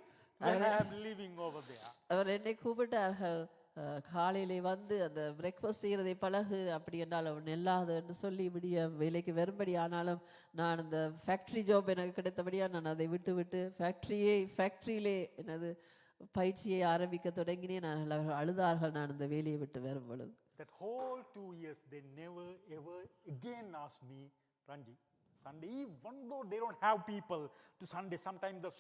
when I am leaving over there. அவர் என்னை கூப்பிட்டார்கள், காலையிலே வந்து அந்த breakfast செய்கிறதை பழகு, அப்படி என்றால் அவன் நெல்லாது என்று சொல்லி விடிய வேலைக்கு வரும்படி. ஆனாலும் நான் இந்த ஃபேக்ட்ரி ஜாப் எனக்கு கிடைத்தபடியா நான் அதை விட்டு ஃபேக்ட்ரியிலே எனது பயிற்சியை ஆரம்பிக்க தொடங்கினேன். நான் அழுதார்கள் நான் இந்த வேலையை விட்டு வரும் பொழுது. That whole 2 years they never ever again asked me, Ranji, Sunday, even though they don't have people to Sunday, sometimes the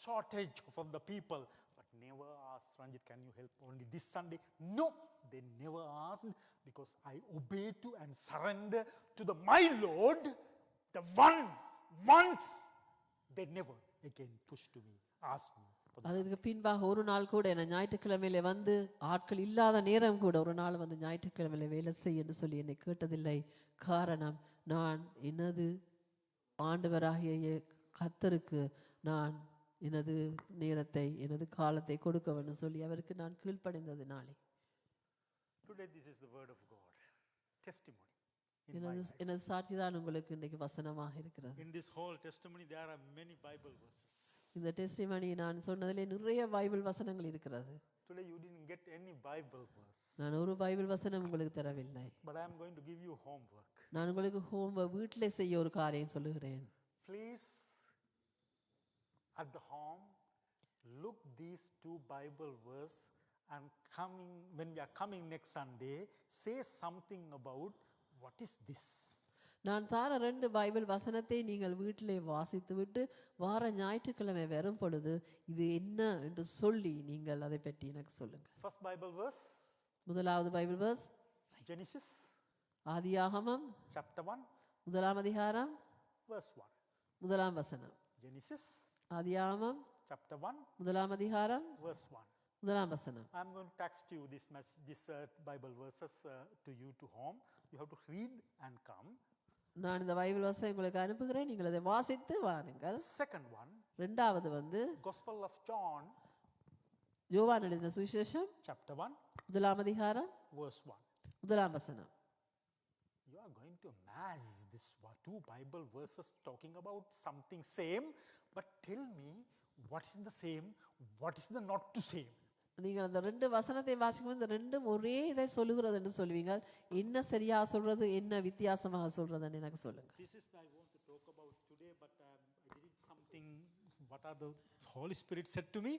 shortage of the people, but never asked, Ranjit, can you help only this Sunday? No, they never asked, because I obeyed to and surrender to my Lord, the one once. They never again pushed to me, asked me. for the அதற்கு பின்பாக ஒரு நாள் கூட என்ன ஞாயிற்றுக்கிழமையில வந்து ஆட்கள் இல்லாத நேரம் கூட ஒரு நாள் வந்து ஞாயிற்றுக்கிழமையில வேலை செய் என்று சொல்லி என்னை கேட்டதில்லை. காரணம், நான் எனது ஆண்டவராகிய கர்த்தருக்கு நான் எனது நேரத்தை எனது காலத்தை கொடுக்க வேண்டும் சொல்லி அவருக்கு நான் கீழ்ப்படிந்ததினாலே. Today this is the word of God, testimony. In my எனது life. எனது சாட்சி தான் உங்களுக்கு இன்னைக்கு வசனமாக இருக்கிறது. In this whole testimony there are many Bible verses. இந்த டெஸ்டிமனி நான் சொன்னதிலே நிறைய பைபிள் வசனங்கள் இருக்கிறது. Today you didn't get any Bible verse, நான் ஒரு பைபிள் வசனம் உங்களுக்கு தரவில்லை. but I am going to give you homework. நான் உங்களுக்கு ஹோம்வொர்க் வீட்டிலே செய்ய ஒரு காரியம் சொல்லுகிறேன். Please, at the home, look these two Bible verse and when we are coming next Sunday, say something about what is this. நான் தார 2 Bible வசனத்தை நீங்கள் வீட்டிலே வாசித்து விட்டு வார ஞாயிற்றுக்கிழமை வரும் பொழுது இது என்ன என்று சொல்லி நீங்கள் அதை பற்றி எனக்கு சொல்லுங்க. First Bible verse, முதலாவது பைபிள் verse Genesis ஆதியாகமம் chapter 1 முதலாம் அதிகாரம் verse 1. முதலாம் வசனம். Genesis ஆதியாகமம் chapter 1 முதலாம் அதிகாரம் verse 1. முதலாம் வசனம். I am going to text you this Bible verses to you to home. You have to read and come. நான் இந்த பைபிள் வசனம் உங்களுக்கு அனுப்புகிறேன், நீங்கள் அதை வாசித்து வாருங்கள். Second one, இரண்டாவது வந்து Gospel of John யோவான் எழுதின சுவிசேஷம் chapter 1 முதலாம் அதிகாரம் verse 1. முதலாம் வசனம். You are going to mass this two Bible verses talking about something same, but tell me what is the same, what is the not to same. நீங்கள் அந்த 2 வசனத்தை வாசிக்கும்போது இந்த 2ம் ஒரே இதை சொல்லுகிறது என்று சொல்லுவீங்க. என்ன சரியா சொல்றது, என்ன வித்தியாசமாக சொல்றதுன்னு எனக்கு சொல்லுங்க. This is I want to talk about today, but I did something what are the Holy Spirit said to me.